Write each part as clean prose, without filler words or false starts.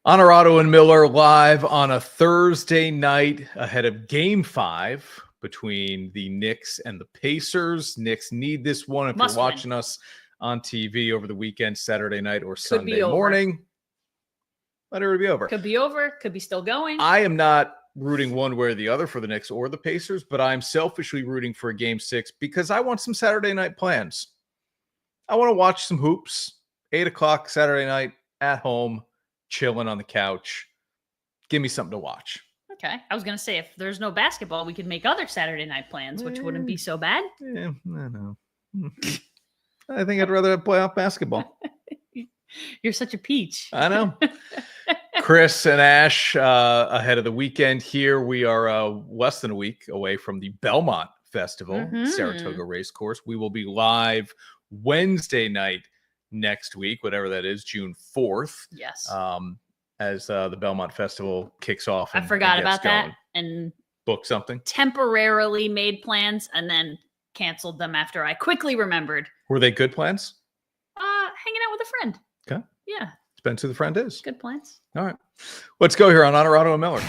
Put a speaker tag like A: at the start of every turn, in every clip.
A: Onorato and Miller live on a Thursday night ahead of Game 5 between the Knicks and the Pacers. Knicks need this one if you're watching us on TV over the weekend, Saturday night or Sunday morning. Let it be over.
B: Could be over. Could be still going.
A: I am not rooting one way or the other for the Knicks or the Pacers, but I'm selfishly rooting for a Game 6 because I want some Saturday night plans. I want to watch some hoops. 8 o'clock Saturday night at home. Chilling on the couch. Give me something to watch.
B: Okay. I was going to say, if there's no basketball, we could make other Saturday night plans, which wouldn't be so bad.
A: Yeah, I know. I think I'd rather have playoff basketball.
B: You're such a peach.
A: I know. Chris and Ash, ahead of the weekend here. We are less than a week away from the Belmont Festival, Saratoga Racecourse. We will be live Wednesday night next week, whatever that is, June 4th.
B: Yes.
A: As the Belmont Festival kicks off.
B: I forgot about that and
A: book something.
B: Temporarily made plans and then canceled them after I quickly remembered.
A: Were they good plans?
B: Hanging out with a friend.
A: Okay.
B: Yeah.
A: Depends who the friend is.
B: Good plans.
A: All right. Let's go here on Onorato and Miller.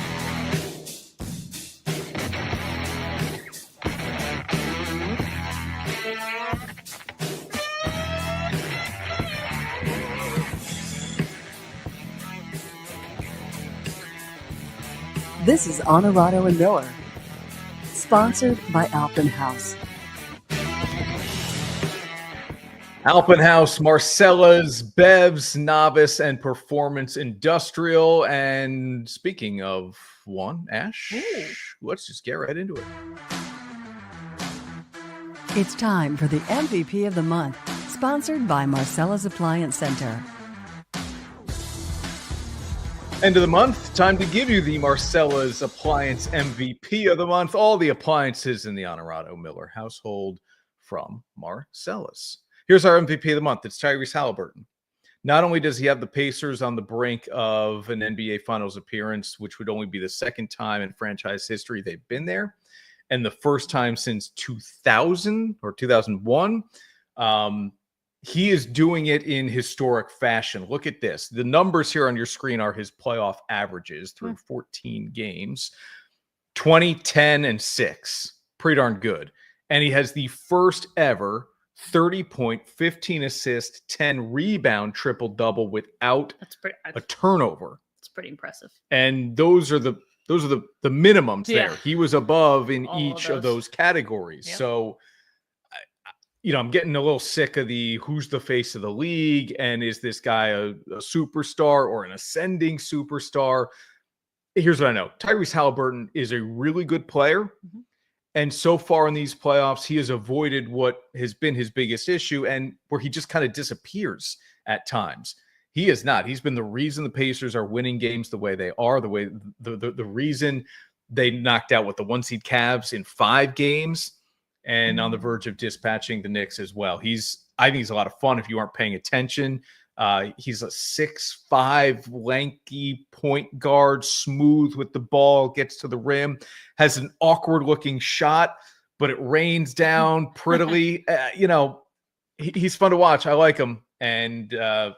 C: This is Onorato and Miller, sponsored by Alpenhaus.
A: Alpenhaus, Marcella's, Bev's, Novice, and Performance Industrial. And speaking of one, Ash, let's just get right into it.
C: It's time for the MVP of the month, sponsored by Marcella's Appliance Center.
A: End of the month, time to give you the Marcella's Appliance MVP of the month. All the appliances in the Onorato Miller household from Marcella's. Here's our MVP of the month. It's Tyrese Halliburton. Not only does he have the Pacers on the brink of an NBA Finals appearance, which would only be the second time in franchise history they've been there, and the first time since 2000 or 2001, he is doing it in historic fashion. Look at this. The numbers here on your screen are his playoff averages through 14 games. 20, 10, and 6. Pretty darn good. And he has the first ever 30-point, 15 assist, 10 rebound triple-double without a turnover.
B: It's pretty impressive.
A: And those are the minimums there. He was above in each of those categories. Yep. So I'm getting a little sick of the who's the face of the league and is this guy a superstar or an ascending superstar? Here's what I know. Tyrese Halliburton is a really good player. Mm-hmm. And so far in these playoffs, he has avoided what has been his biggest issue and where he just kind of disappears at times. He is not. He's been the reason the Pacers are winning games the way they are, the reason they knocked out the 1-seed Cavs in 5 games. And on the verge of dispatching the Knicks as well. I think he's a lot of fun if you aren't paying attention. He's a 6'5", lanky point guard, smooth with the ball, gets to the rim, has an awkward-looking shot, but it rains down prettily. He's fun to watch. I like him. And good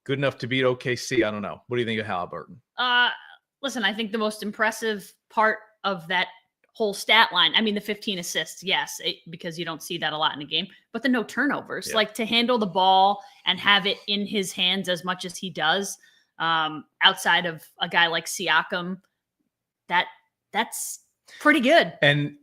A: enough to beat OKC. I don't know. What do you think of Halliburton?
B: Listen, I think the most impressive part of that whole stat line, I mean, the 15 assists, yes, because you don't see that a lot in a game, but the no turnovers, like to handle the ball and have it in his hands as much as he does, outside of a guy like Siakam, that's pretty good.
A: And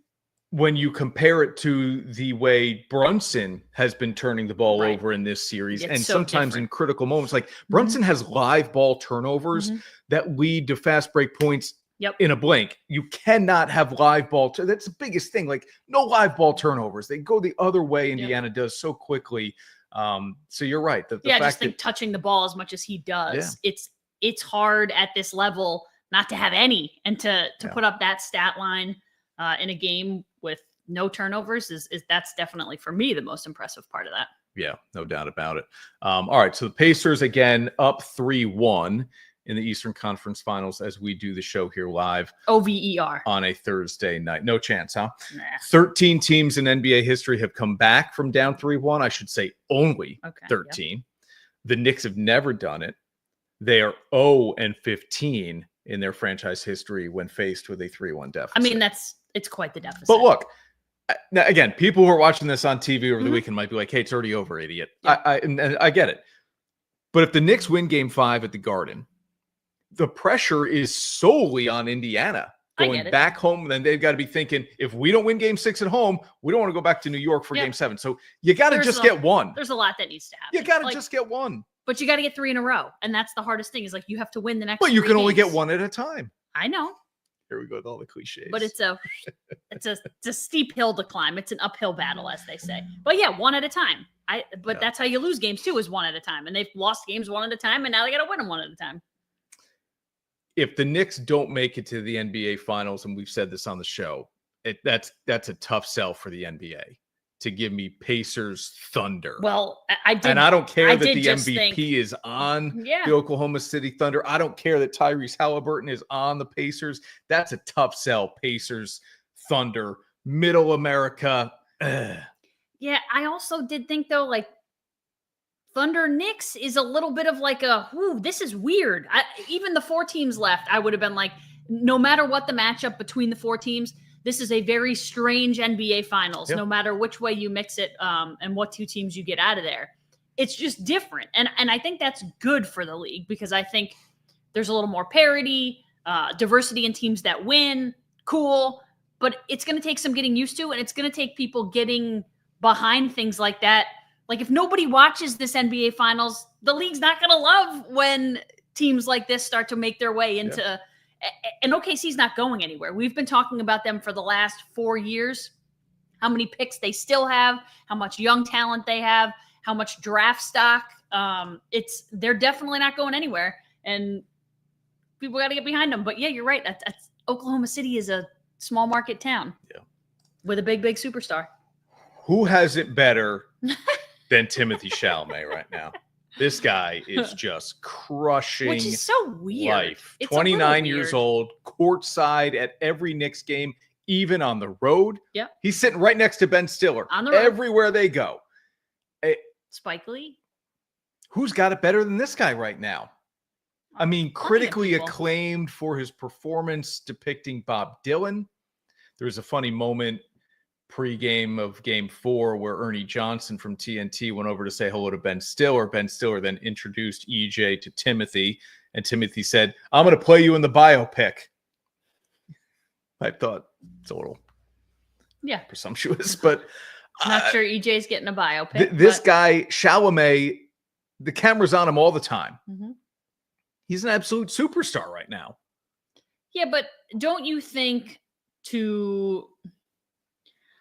A: when you compare it to the way Brunson has been turning the ball over in this series, it's and so sometimes different. In critical moments, like Brunson has live ball turnovers that lead to fast break points in a blink. You cannot have live ball. That's the biggest thing. Like no live ball turnovers. They go the other way. Indiana does so quickly. So you're right. The fact
B: just think touching the ball as much as he does, it's hard at this level not to have any and to put up that stat line in a game with no turnovers is that's definitely for me the most impressive part of that.
A: Yeah, no doubt about it. All right, so the Pacers again up 3-1 in the Eastern Conference Finals as we do the show here live.
B: OVER.
A: On a Thursday night. No chance, huh?
B: Nah.
A: 13 teams in NBA history have come back from down 3-1. I should say only 13. The Knicks have never done it. They are 0-15 in their franchise history when faced with a 3-1 deficit.
B: I mean, it's quite the deficit.
A: But look, now, again, people who are watching this on TV over the weekend might be like, hey, it's already over, idiot.
B: Yeah.
A: And I get it. But if the Knicks win Game 5 at the Garden, the pressure is solely on Indiana. Going back home, then they've got to be thinking, if we don't win Game 6 at home, we don't want to go back to New York for Game 7. So you got to just get one.
B: There's a lot that needs to happen.
A: You got to just get one.
B: But you got to get 3 in a row. And that's the hardest thing is like you have to win the next.
A: But you
B: 3
A: can only
B: games.
A: get one at a time.
B: I know.
A: Here we go with all the cliches.
B: But it's a steep hill to climb. It's an uphill battle, as they say. But yeah, one at a time. That's how you lose games too, is one at a time. And they've lost games one at a time, and now they got to win them one at a time.
A: If the Knicks don't make it to the NBA Finals, and we've said this on the show, that's a tough sell for the NBA to give me Pacers Thunder.
B: Well, I don't care that the
A: MVP is on the Oklahoma City Thunder. I don't care that Tyrese Halliburton is on the Pacers. That's a tough sell. Pacers Thunder, Middle America. Ugh.
B: Yeah, I also did think though, like Thunder Knicks is a little bit of like this is weird. Even the 4 teams left, I would have been like, no matter what the matchup between the 4 teams, this is a very strange NBA Finals, no matter which way you mix it and what 2 teams you get out of there. It's just different. And I think that's good for the league because I think there's a little more parity, diversity in teams that win, cool. But it's going to take some getting used to, and it's going to take people getting behind things like that. Like if nobody watches this NBA Finals, the league's not going to love when teams like this start to make their way into and OKC's not going anywhere. We've been talking about them for the last 4 years, how many picks they still have, how much young talent they have, how much draft stock. They're definitely not going anywhere, and people got to get behind them. But yeah, you're right. That's Oklahoma City is a small market town with a big superstar.
A: Who has it better than Timothy Chalamet right now? This guy is just crushing,
B: which is so weird.
A: Life. 29 years old, courtside at every Knicks game, even on the road.
B: Yep.
A: He's sitting right next to Ben Stiller
B: on the road.
A: Everywhere they go.
B: Spike Lee.
A: Who's got it better than this guy right now? I mean, critically acclaimed for his performance depicting Bob Dylan. There's a funny moment pre-game of Game 4 where Ernie Johnson from TNT went over to say hello to Ben Stiller. Ben Stiller then introduced EJ to Timothy, and Timothy said, I'm going to play you in the biopic. I thought it's a little presumptuous, but
B: not sure EJ's getting a biopic.
A: This guy, Chalamet, the camera's on him all the time. Mm-hmm. He's an absolute superstar right now.
B: Yeah, but don't you think to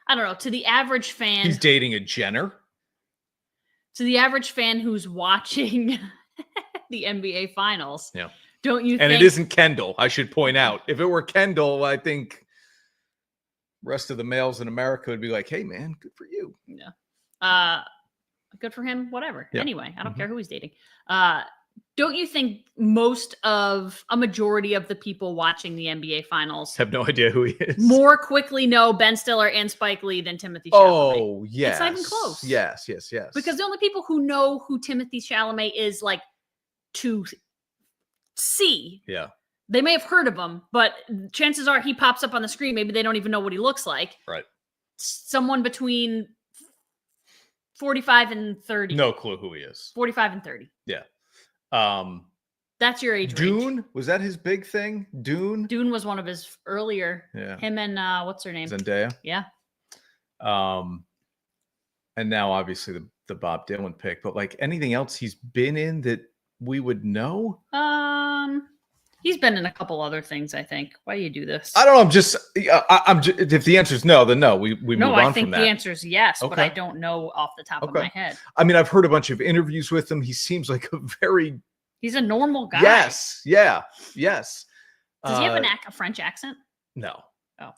B: the average fan.
A: He's dating a Jenner.
B: To the average fan who's watching the NBA Finals.
A: Yeah.
B: Don't you think.
A: And it isn't Kendall, I should point out. If it were Kendall, I think the rest of the males in America would be like, hey, man, good for you.
B: Yeah. Good for him, whatever. Yeah. Anyway, I don't care who he's dating. Don't you think a majority of the people watching the NBA Finals
A: have no idea who he is?
B: More quickly know Ben Stiller and Spike Lee than Timothy Chalamet.
A: Oh, yes.
B: It's not even close.
A: Yes.
B: Because the only people who know who Timothy Chalamet is like to see.
A: Yeah.
B: They may have heard of him, but chances are he pops up on the screen. Maybe they don't even know what he looks like.
A: Right.
B: Someone between 45 and 30.
A: No clue who he is.
B: 45 and 30.
A: Yeah.
B: That's your age
A: Dune
B: range.
A: Was that his big thing? Dune
B: was one of his earlier.
A: Yeah.
B: Him and what's her name?
A: Zendaya.
B: Yeah.
A: And now obviously the Bob Dylan pick, but like anything else he's been in that we would know?
B: He's been in a couple other things, I think. Why do you do this?
A: I don't know. I'm just if the answer is no, then no. We move on from that.
B: No, I think the answer is yes, but I don't know off the top of my head.
A: I mean, I've heard a bunch of interviews with him. He seems like
B: he's a normal guy.
A: Yes. Yeah. Yes.
B: Does he have a French accent?
A: No.
B: Oh.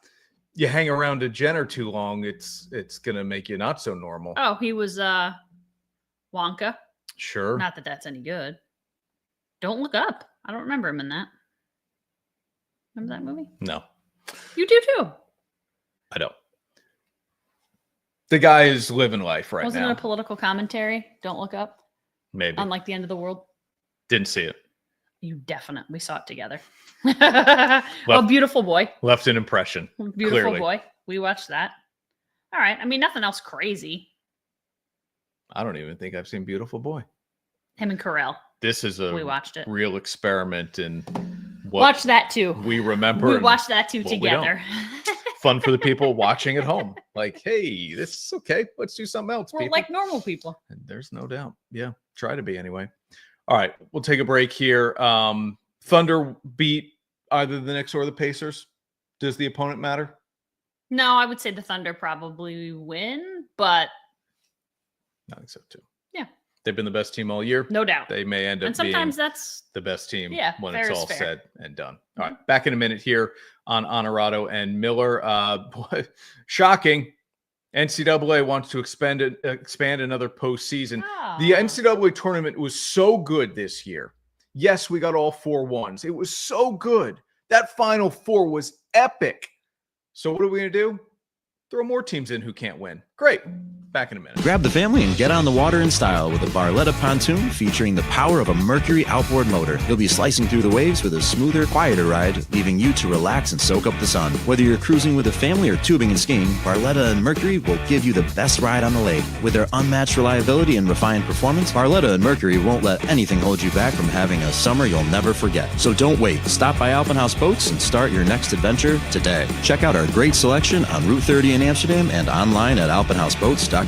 A: You hang around a Jenner too long, it's gonna make you not so normal.
B: Oh, he was Wonka.
A: Sure.
B: Not that that's any good. Don't Look Up. I don't remember him in that. Remember that movie?
A: No.
B: You do too.
A: I don't. The guy is living life right now.
B: Wasn't it a political commentary? Don't Look Up?
A: Maybe.
B: On like the end of the world?
A: Didn't see it.
B: We saw it together. Oh, beautiful boy.
A: Left an impression.
B: Beautiful
A: clearly.
B: boy. We watched that. All right. I mean, nothing else crazy.
A: I don't even think I've seen Beautiful Boy.
B: Him and Carell.
A: This is
B: We watched it.
A: real experiment in what
B: Watch that too.
A: we remember.
B: We watched that too
A: what we
B: together.
A: Fun for the people watching at home. Like, hey, this is okay. Let's do something else,
B: Well,
A: people.
B: like normal people.
A: And there's no doubt. Yeah, try to be anyway. All right, we'll take a break here. Thunder beat either the Knicks or the Pacers. Does the opponent matter?
B: No, I would say the Thunder probably win, but
A: I think so too.
B: Yeah.
A: They've been the best team all year.
B: No doubt.
A: They may end up
B: And sometimes
A: being
B: that's
A: the best team when
B: fair
A: it's
B: is
A: all
B: fair.
A: said and done. All right, back in a minute here on Onorato and Miller. Shocking. NCAA wants to expand another postseason. The NCAA tournament was so good this year. Yes, we got all 4 ones. It was so good. That Final Four was epic. So what are we going to do? Throw more teams in who can't win. Great. Back in a minute.
D: Grab the family and get on the water in style with a Barletta pontoon featuring the power of a Mercury outboard motor. You'll be slicing through the waves with a smoother, quieter ride, leaving you to relax and soak up the sun. Whether you're cruising with a family or tubing and skiing, Barletta and Mercury will give you the best ride on the lake. With their unmatched reliability and refined performance, Barletta and Mercury won't let anything hold you back from having a summer you'll never forget. So don't wait. Stop by Alpenhaus Boats and start your next adventure today. Check out our great selection on Route 30 in Amsterdam and online at alpenhausboats.com.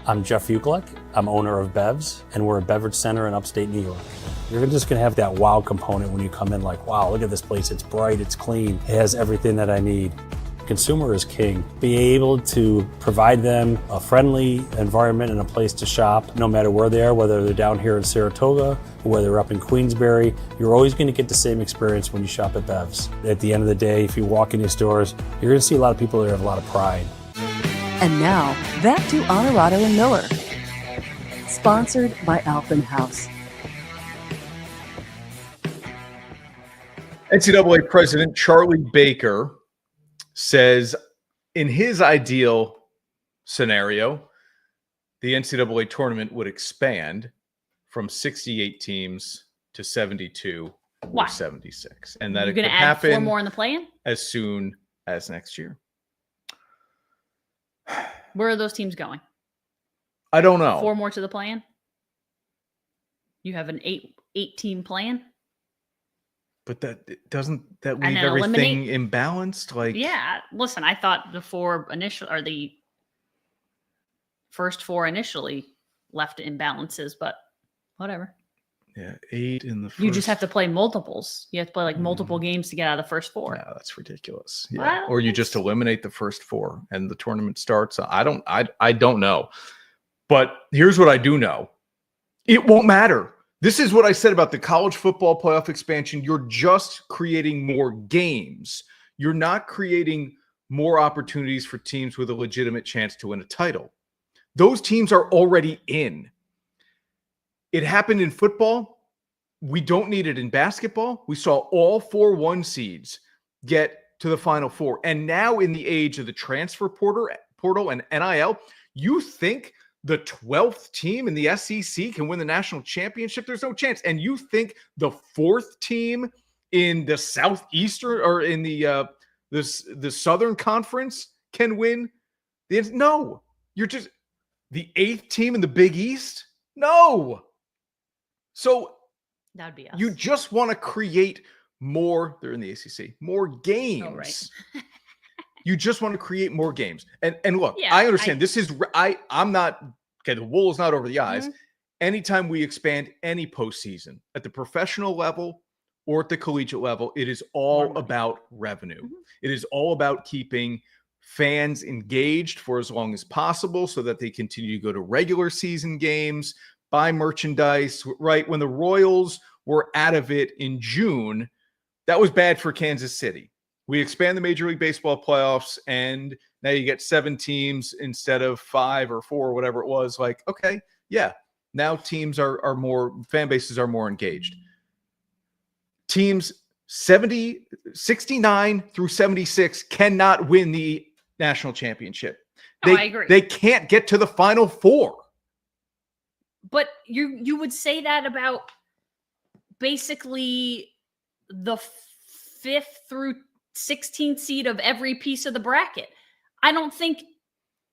E: I'm Jeff Ukelek. I'm owner of Bevs, and we're a beverage center in upstate New York. You're just gonna have that wow component when you come in, like, wow, look at this place. It's bright, it's clean, it has everything that I need. Consumer is king. Be able to provide them a friendly environment and a place to shop, no matter where they are, whether they're down here in Saratoga or whether they're up in Queensbury. You're always gonna get the same experience when you shop at Bevs. At the end of the day, if you walk in these stores, you're gonna see a lot of people that have a lot of pride.
C: And now, back to Onorato and Miller. Sponsored by Alpenhaus.
A: NCAA President Charlie Baker says in his ideal scenario, the NCAA tournament would expand from 68 teams to 72 or 76. And that
B: You're
A: it could
B: going to add 4
A: happen
B: more in the play-in?
A: as soon as next year.
B: Where are those teams going?
A: I don't know.
B: 4 more to the play-in? You have an 8-team play-in?
A: But doesn't that
B: And
A: leave
B: then
A: everything imbalanced? Like,
B: Yeah. Listen, I thought the first 4 initially left imbalances, but whatever.
A: yeah, 8 in the first.
B: You just have to play multiples. You have to play like multiple games to get out of the first 4.
A: Yeah, that's ridiculous. Yeah.
B: Well,
A: Or you just eliminate the first 4 and the tournament starts. I don't know. But here's what I do know. It won't matter. This is what I said about the college football playoff expansion. You're just creating more games. You're not creating more opportunities for teams with a legitimate chance to win a title. Those teams are already in. It happened in football. We don't need it in basketball. We saw all 4 1 seeds get to the Final Four. And now in the age of the transfer portal and NIL, you think the 12th team in the SEC can win the national championship? There's no chance. And you think the 4th team in the Southeastern or in the Southern Conference can win? No. You're just the 8th team in the Big East? No. So
B: That would be us.
A: you just want to create more. They're in the ACC. More games.
B: Oh, right.
A: You just want to create more games. And look,
B: Yeah,
A: I understand I'm not, okay, the wool is not over the eyes.
B: Mhm.
A: Anytime we expand any postseason at the professional level or at the collegiate level, it is all
B: money.
A: about revenue.
B: Mhm.
A: It is all about keeping fans engaged for as long as possible so that they continue to go to regular season games, buy merchandise, right? When the Royals were out of it in June, that was bad for Kansas City. We expand the Major League Baseball playoffs, and now you get 7 teams instead of 5 or 4 or whatever it was. Like, okay, yeah, now teams are more, fan bases are more engaged. Teams 69 through 76 cannot win the national championship.
B: No, I agree.
A: They can't get to the Final Four.
B: But you would say that about basically the 5th through 16th seed of every piece of the bracket. I don't think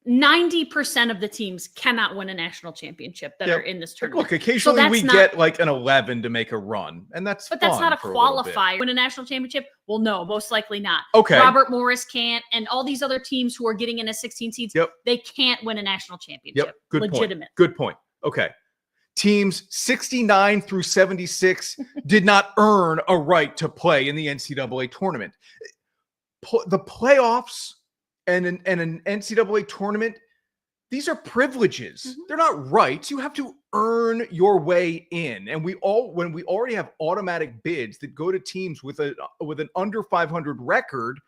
B: 90% of the teams cannot win a national championship that are in this tournament.
A: Look, occasionally we get like an 11 to make a run, and that's
B: But that's not a qualifier. Win a national championship? Well, no, most likely not.
A: Okay.
B: Robert Morris can't, and all these other teams who are getting in as 16 seeds, they can't win a national championship.
A: Yep. Good
B: Legitimate.
A: point. Good point. Okay. Teams 69 through 76 did not earn a right to play in the NCAA tournament. The playoffs and an NCAA tournament, these are privileges. They're not rights. You have to earn your way in. And when we already have automatic bids that go to teams with an under 500 record,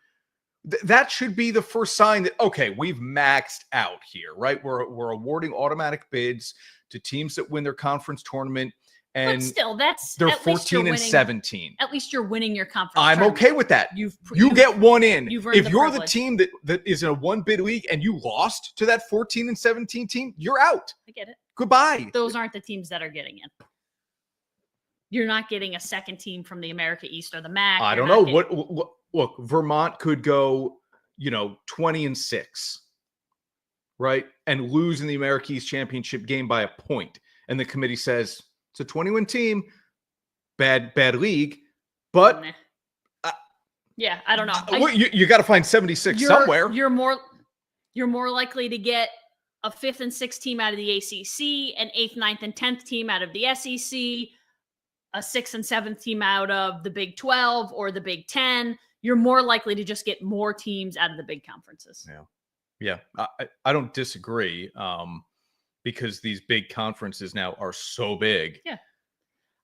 A: that should be the first sign that, okay, we've maxed out here, right? We're awarding automatic bids to teams that win their conference tournament. And
B: but still,
A: they're 14 and 17.
B: At least you're winning your conference.
A: I'm
B: tournament.
A: Okay with that. You get one in. If you're the
B: privilege.
A: team that is in a one bid league and you lost to that 14 and 17 team, you're out.
B: I get it.
A: Goodbye.
B: Those aren't the teams that are getting in. You're not getting a second team from the America East or the MAC.
A: I don't know. What look, Vermont could go, 20 and 6, right? And lose in the America East championship game by a point. And the committee says, it's a 20-win team, bad league, but
B: yeah, I don't know.
A: You got to find 76 somewhere.
B: You're more likely to get a 5th and 6th team out of the ACC, an 8th, 9th, and 10th team out of the SEC, a 6th and 7th team out of the Big 12 or the Big 10. You're more likely to just get more teams out of the big conferences.
A: Yeah. I don't disagree. Because these big conferences now are so big.
B: Yeah.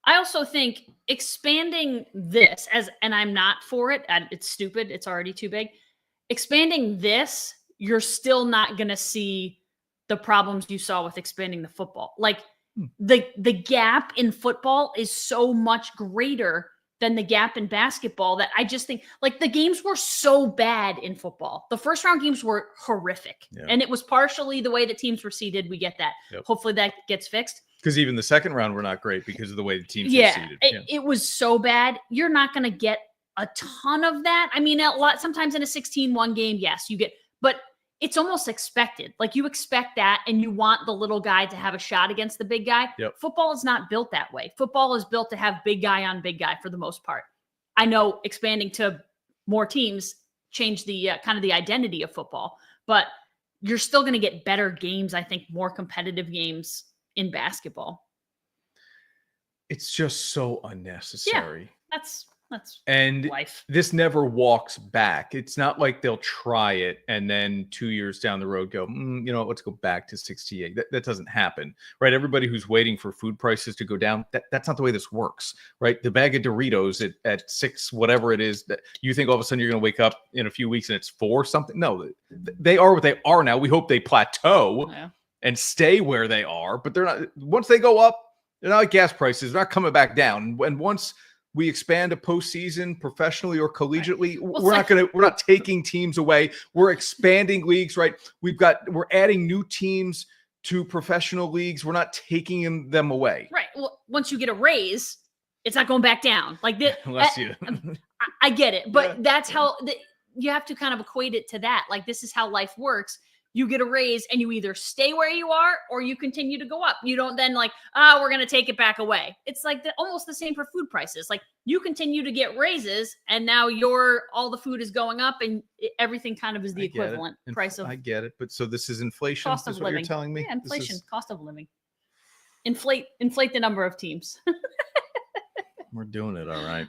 B: I also think expanding this and I'm not for it. It's stupid. It's already too big. Expanding this, you're still not going to see the problems you saw with expanding the football. Like the gap in football is so much greater than the gap in basketball that I just think like the games were so bad in football. The first round games were horrific. And it was partially the way the teams were seeded. We get that. Hopefully that gets fixed.
A: Because even the second round were not great because of the way the teams were seeded.
B: It was so bad. You're not going to get a ton of that. I mean, sometimes in a 16-1 game, yes, you get, but it's almost expected. Like you expect that and you want the little guy to have a shot against the big guy. Football is not built that way. Football is built to have big guy on big guy for the most part. I know expanding to more teams changed the kind of the identity of football, but you're still going to get better games. I think more competitive games in basketball.
A: It's just so unnecessary.
B: That's
A: and
B: life.
A: This never walks back. It's not like they'll try it and then 2 years down the road go, let's go back to 68. That doesn't happen, right? Everybody who's waiting for food prices to go down, that's not the way this works, right? The bag of Doritos at 6, whatever it is, that you think all of a sudden you're going to wake up in a few weeks and it's 4 something. No, they are what they are now. We hope they plateau and stay where they are, but they're not. Once they go up, they're not like gas prices. They're not coming back down. And once we expand a postseason professionally or collegially, we're not taking teams away. We're expanding leagues, right? We're adding new teams to professional leagues. We're not taking them away.
B: Right. Well, once you get a raise, it's not going back down. Like this. I get it, but that's how you have to kind of equate it to that. Like this is how life works. You get a raise and you either stay where you are or you continue to go up. You don't then like, we're going to take it back away. It's like almost the same for food prices. Like you continue to get raises and now all the food is going up and everything kind of is the equivalent price of.
A: I get it. But so this is inflation.
B: Cost of living.
A: What you're telling me?
B: Yeah, inflation, cost of living. Inflate the number of teams.
A: We're doing it. All right.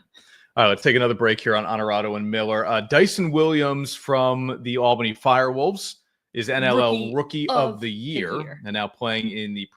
A: All right, let's take another break here on Onorato and Miller. Dyson Williams from the Albany FireWolves is NLL Rookie of the Year and now playing in the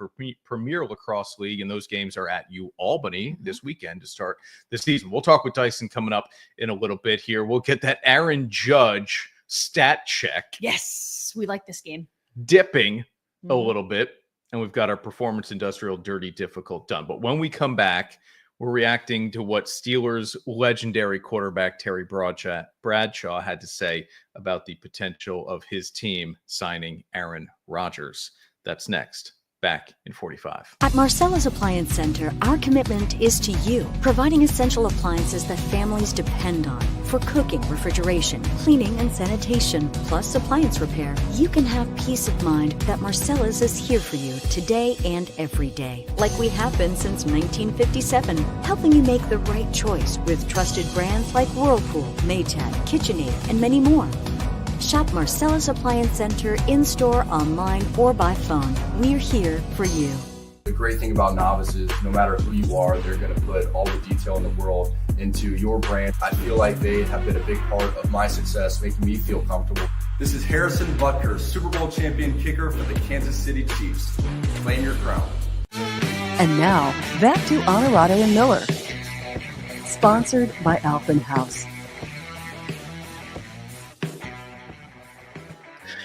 A: Premier Lacrosse League. And those games are at UAlbany this weekend to start the season. We'll talk with Dyson coming up in a little bit here. We'll get that Aaron Judge stat check.
B: Yes, we like this game.
A: Dipping a little bit. And we've got our Performance Industrial Dirty Difficult done. But when we come back, we're reacting to what Steelers legendary quarterback Terry Bradshaw had to say about the potential of his team signing Aaron Rodgers. That's next back in 45.
F: At Marcella's Appliance Center, our commitment is to you, providing essential appliances that families depend on for cooking, refrigeration, cleaning, and sanitation, plus appliance repair. You can have peace of mind that Marcella's is here for you today and every day, like we have been since 1957, helping you make the right choice with trusted brands like Whirlpool, Maytag, KitchenAid, and many more. Shop Marcella's Appliance Center in-store, online, or by phone. We're here for you.
G: The great thing about Novice is no matter who you are, they're going to put all the detail in the world into your brand. I feel like they have been a big part of my success, making me feel comfortable.
H: This is Harrison Butker, Super Bowl champion kicker for the Kansas City Chiefs. Claim your crown.
C: And now, back to Onorato and Miller. Sponsored by Alphen House.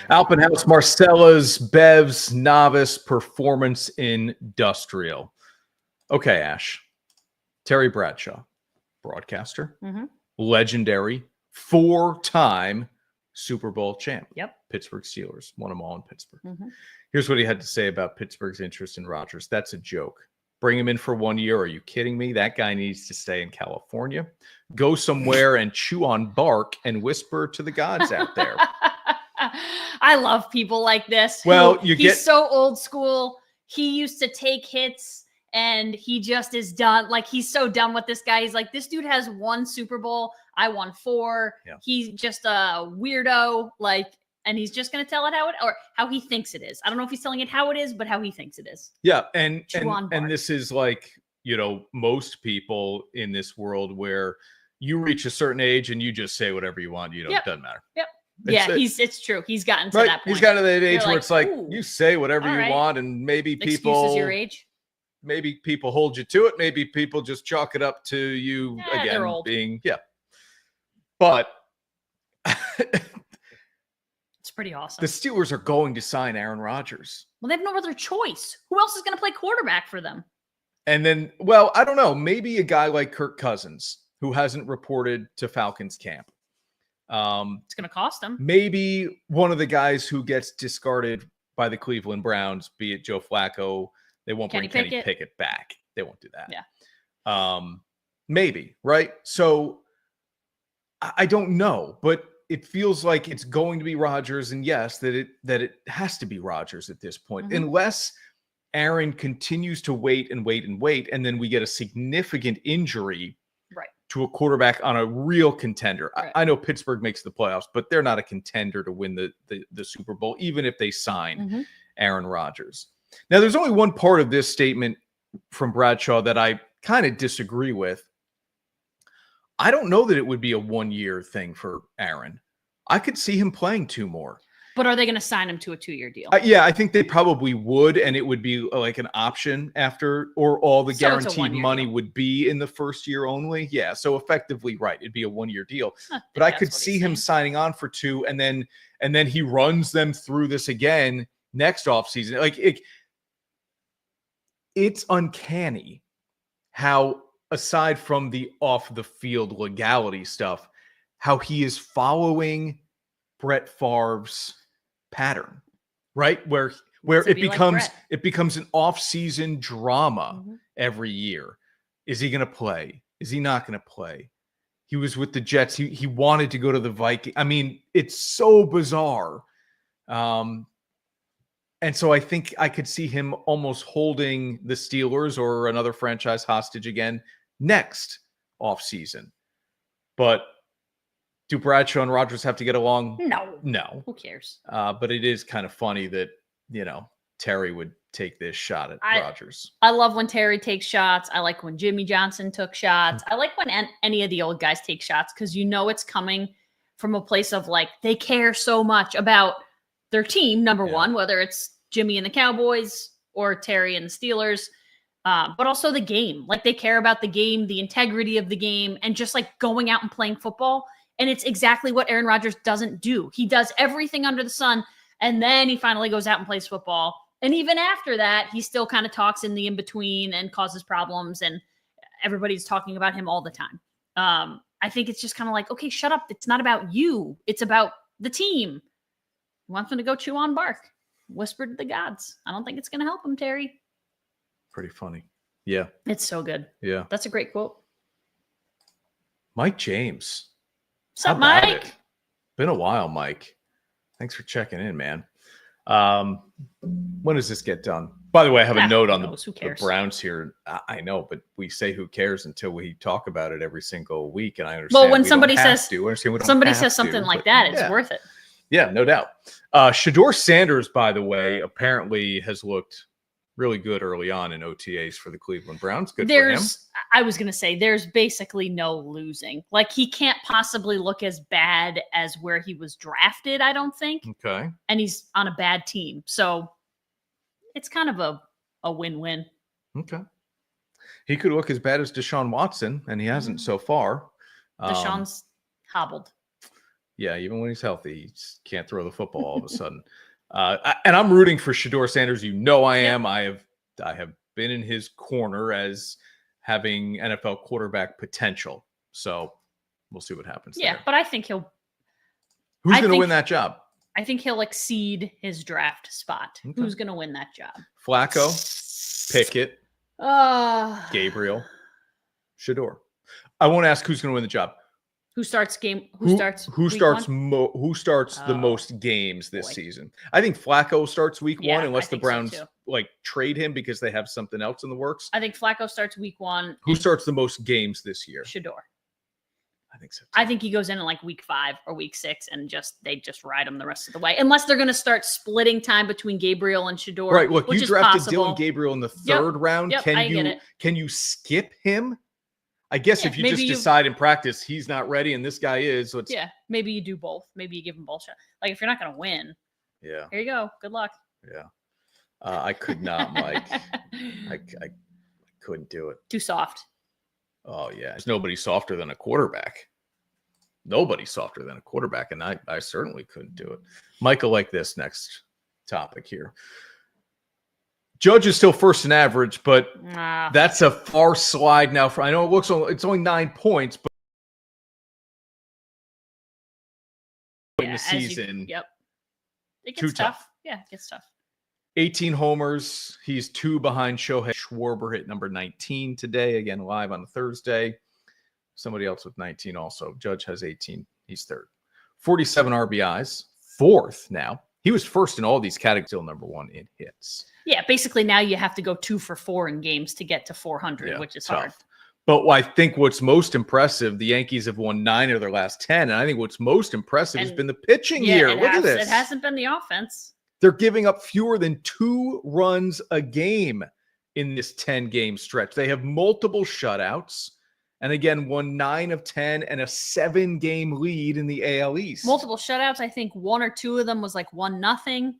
A: Alphen House, Marcella's, Bev's, Novice, Performance Industrial. Okay, Ash. Terry Bradshaw, broadcaster, legendary, 4-time Super Bowl champ.
B: Yep.
A: Pittsburgh Steelers, won them all in Pittsburgh. Here's what he had to say about Pittsburgh's interest in Rodgers. That's a joke. Bring him in for 1 year. Are you kidding me? That guy needs to stay in California. Go somewhere and chew on bark and whisper to the gods out there.
B: I love people like this.
A: Well,
B: he's so old school. He used to take hits and he just is done. Like, he's so done with this guy. He's like, this dude has 1 Super Bowl. I won 4. Yeah. He's just a weirdo. Like, and he's just going to tell it how he thinks it is. I don't know if he's telling it how it is, but how he thinks it is.
A: Yeah. And this is like, most people in this world where you reach a certain age and you just say whatever you want. It doesn't matter.
B: Yep. It's true. He's gotten to that point.
A: He's gotten to that age where it's like, you say whatever you want, and maybe people
B: excuses your age.
A: Maybe people hold you to it. Maybe people just chalk it up to you again being But
B: it's pretty awesome.
A: The Steelers are going to sign Aaron Rodgers.
B: Well, they have no other choice. Who else is going to play quarterback for them?
A: And then, I don't know. Maybe a guy like Kirk Cousins, who hasn't reported to Falcons camp.
B: It's going to cost them.
A: Maybe one of the guys who gets discarded by the Cleveland Browns, be it Joe Flacco, they won't bring Kenny Pickett back. They won't do that.
B: Yeah.
A: Maybe, right? So I don't know, but it feels like it's going to be Rodgers, and yes, that it has to be Rodgers at this point, unless Aaron continues to wait, and then we get a significant injury to a quarterback on a real contender. Right. I know Pittsburgh makes the playoffs, but they're not a contender to win the Super Bowl, even if they sign Aaron Rodgers. Now, there's only one part of this statement from Bradshaw that I kind of disagree with. I don't know that it would be a 1-year thing for Aaron. I could see him playing 2 more.
B: But are they going to sign him to a 2-year deal?
A: Yeah, I think they probably would, and it would be like an option after, or all the guaranteed money would be in the first year only. Yeah, so effectively, right, it'd be a 1-year deal. But I could see him signing on for 2, and then he runs them through this again next offseason. Like, it's uncanny how, aside from the off-the-field legality stuff, how he is following Brett Favre's pattern, right? Where it becomes an off-season drama every year. Is he going to play? Is he not going to play? He was with the Jets. He wanted to go to the Vikings. I mean, it's so bizarre. And so I think I could see him almost holding the Steelers or another franchise hostage again next offseason. But do Bradshaw and Rodgers have to get along? No.
B: Who cares?
A: But it is kind of funny that, Terry would take this shot at Rodgers.
B: I love when Terry takes shots. I like when Jimmy Johnson took shots. I like when any of the old guys take shots, because it's coming from a place of like, they care so much about their team, number one, whether it's Jimmy and the Cowboys or Terry and the Steelers, but also the game. Like, they care about the game, the integrity of the game, and just like going out and playing football. And it's exactly what Aaron Rodgers doesn't do. He does everything under the sun, and then he finally goes out and plays football. And even after that, he still kind of talks in the in-between and causes problems, and everybody's talking about him all the time. I think it's just kind of like, okay, shut up. It's not about you. It's about the team. He wants him to go chew on bark. whispered to the gods. I don't think it's going to help him, Terry.
A: Pretty funny. Yeah.
B: It's so good.
A: Yeah.
B: That's a great quote.
A: Mike James.
B: What's up,
A: How about
B: Mike?
A: it? Been a while, Mike. Thanks for checking in, man. When does this get done? By the way, I have a note on the Browns here. I know, but we say who cares until we talk about it every single week. And I understand.
B: Well, when somebody says something like that, it's
A: yeah.
B: worth it.
A: Yeah, no doubt. Shedeur Sanders, by the way, apparently has looked really good early on in OTAs for the Cleveland Browns. Good for him.
B: I was going to say, there's basically no losing. Like, he can't possibly look as bad as where he was drafted, I don't think.
A: Okay.
B: And he's on a bad team. So it's kind of a win-win.
A: Okay. He could look as bad as Deshaun Watson, and he hasn't so far.
B: Deshaun's hobbled.
A: Yeah, even when he's healthy, he just can't throw the football all of a sudden. And I'm rooting for Shedeur Sanders. You know I am. I have been in his corner as having NFL quarterback potential. So we'll see what happens.
B: Yeah,
A: there.
B: but I think he'll.
A: Who's going to win that job?
B: I think he'll exceed his draft spot. Okay. Who's going to win that job?
A: Flacco, Pickett, Gabriel, Shedeur. I won't ask who's going to win the job.
B: Who starts the
A: most games this season? I think Flacco starts week 1 unless the Browns trade him because they have something else in the works.
B: I think Flacco starts week 1.
A: Who starts the most games this year?
B: Shedeur.
A: I think so too.
B: I think he goes in like week 5 or week 6 and they just ride him the rest of the way. Unless they're going to start splitting time between Gabriel and Shedeur.
A: Right. Look, you drafted
B: possible.
A: Dylan Gabriel in the third round.
B: Yep,
A: Can you skip him? I guess if you just decide in practice he's not ready and this guy is, so
B: maybe you do both. Maybe you give him both shots. Like if you're not going to win, here you go. Good luck.
A: Yeah, I could not, Mike. I couldn't do it.
B: Too soft.
A: Oh yeah, there's nobody softer than a quarterback. Nobody's softer than a quarterback, and I certainly couldn't do it. Michael, like this next topic here. Judge is still first in average, but that's a far slide now. I know it's only 9 points, but in the season,
B: it gets tough. Yeah, it gets tough.
A: 18 homers. He's 2 behind Shohei Schwarber, hit number 19 today. Again, live on a Thursday. Somebody else with 19 also. Judge has 18. He's third. 47 RBIs, fourth now. He was first in all these categories, still number 1 in hits.
B: Yeah, basically now you have to go 2 for 4 in games to get to 400, which is
A: tough.
B: Hard.
A: But I think what's most impressive, the Yankees have won 9 of their last 10, and I think what's most impressive has been the pitching here. Look at this.
B: It hasn't been the offense.
A: They're giving up fewer than 2 runs a game in this 10-game stretch. They have multiple shutouts. And again, won 9 of 10 and a 7-game lead in the AL East.
B: Multiple shutouts. I think 1 or 2 of them was like 1-0.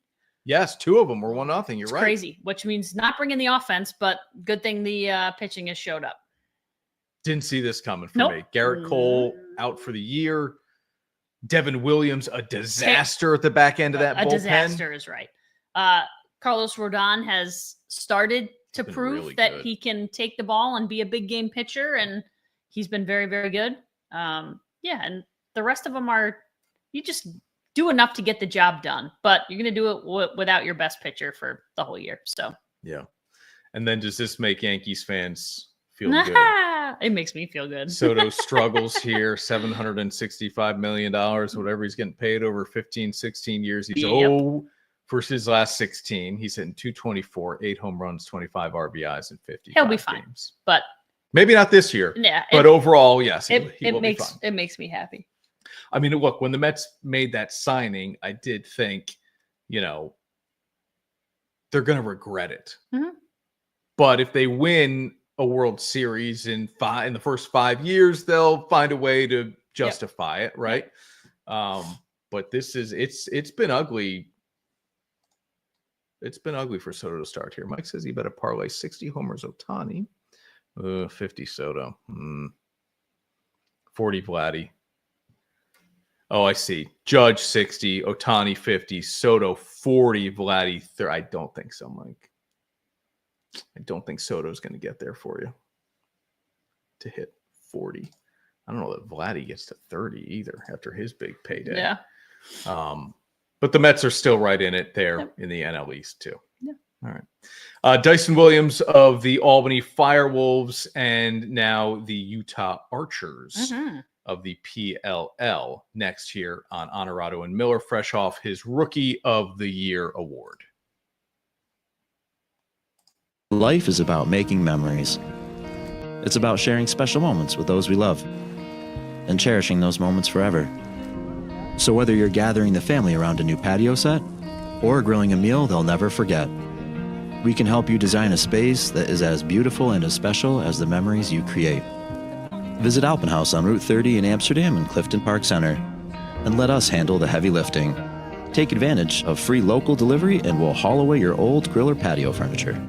A: Yes, 2 of them were 1-0. You're right.
B: Crazy, which means not bringing the offense, but good thing the pitching has showed up.
A: Didn't see this coming for me. Garrett Cole out for the year. Dyson Williams, a disaster at the back end of that bullpen.
B: A disaster is right. Carlos Rodon has started to prove really that he can take the ball and be a big game pitcher, and he's been very, very good. And the rest of them you just do enough to get the job done, but you're going to do it without your best pitcher for the whole year. So, yeah.
A: And then does this make Yankees fans feel good?
B: It makes me feel good.
A: Soto struggles here, $765 million, whatever he's getting paid over 15, 16 years. He's for his last 16. He's hitting 224, 8 home runs, 25 RBIs, and 50.
B: He'll be fine, but
A: maybe not this year.
B: Yeah,
A: but overall, yes, he will be fine.
B: It makes me happy.
A: I mean, look, when the Mets made that signing, I did think, they're going to regret it. Mm-hmm. But if they win a World Series in the first 5 years, they'll find a way to justify it, right? But it's been ugly. It's been ugly for Soto to start here. Mike says he better parlay 60 homers Ohtani, 50 Soto, 40 Vladdy. Oh, I see. Judge 60, Ohtani 50, Soto 40, Vladdy 30. I don't think so, Mike. I don't think Soto's going to get there for you to hit 40. I don't know that Vladdy gets to 30 either after his big payday.
B: Yeah.
A: But the Mets are still right in it there in the NL East too. Yeah. All right. Dyson Williams of the Albany FireWolves and now the Utah Archers of the PLL next here on Onorato and Miller, fresh off his Rookie of the Year award.
D: Life is about making memories. It's about sharing special moments with those we love and cherishing those moments forever. So whether you're gathering the family around a new patio set or grilling a meal they'll never forget, we can help you design a space that is as beautiful and as special as the memories you create. Visit Alpenhaus on Route 30 in Amsterdam and Clifton Park Center, and let us handle the heavy lifting. Take advantage of free local delivery and we'll haul away your old grill or patio furniture.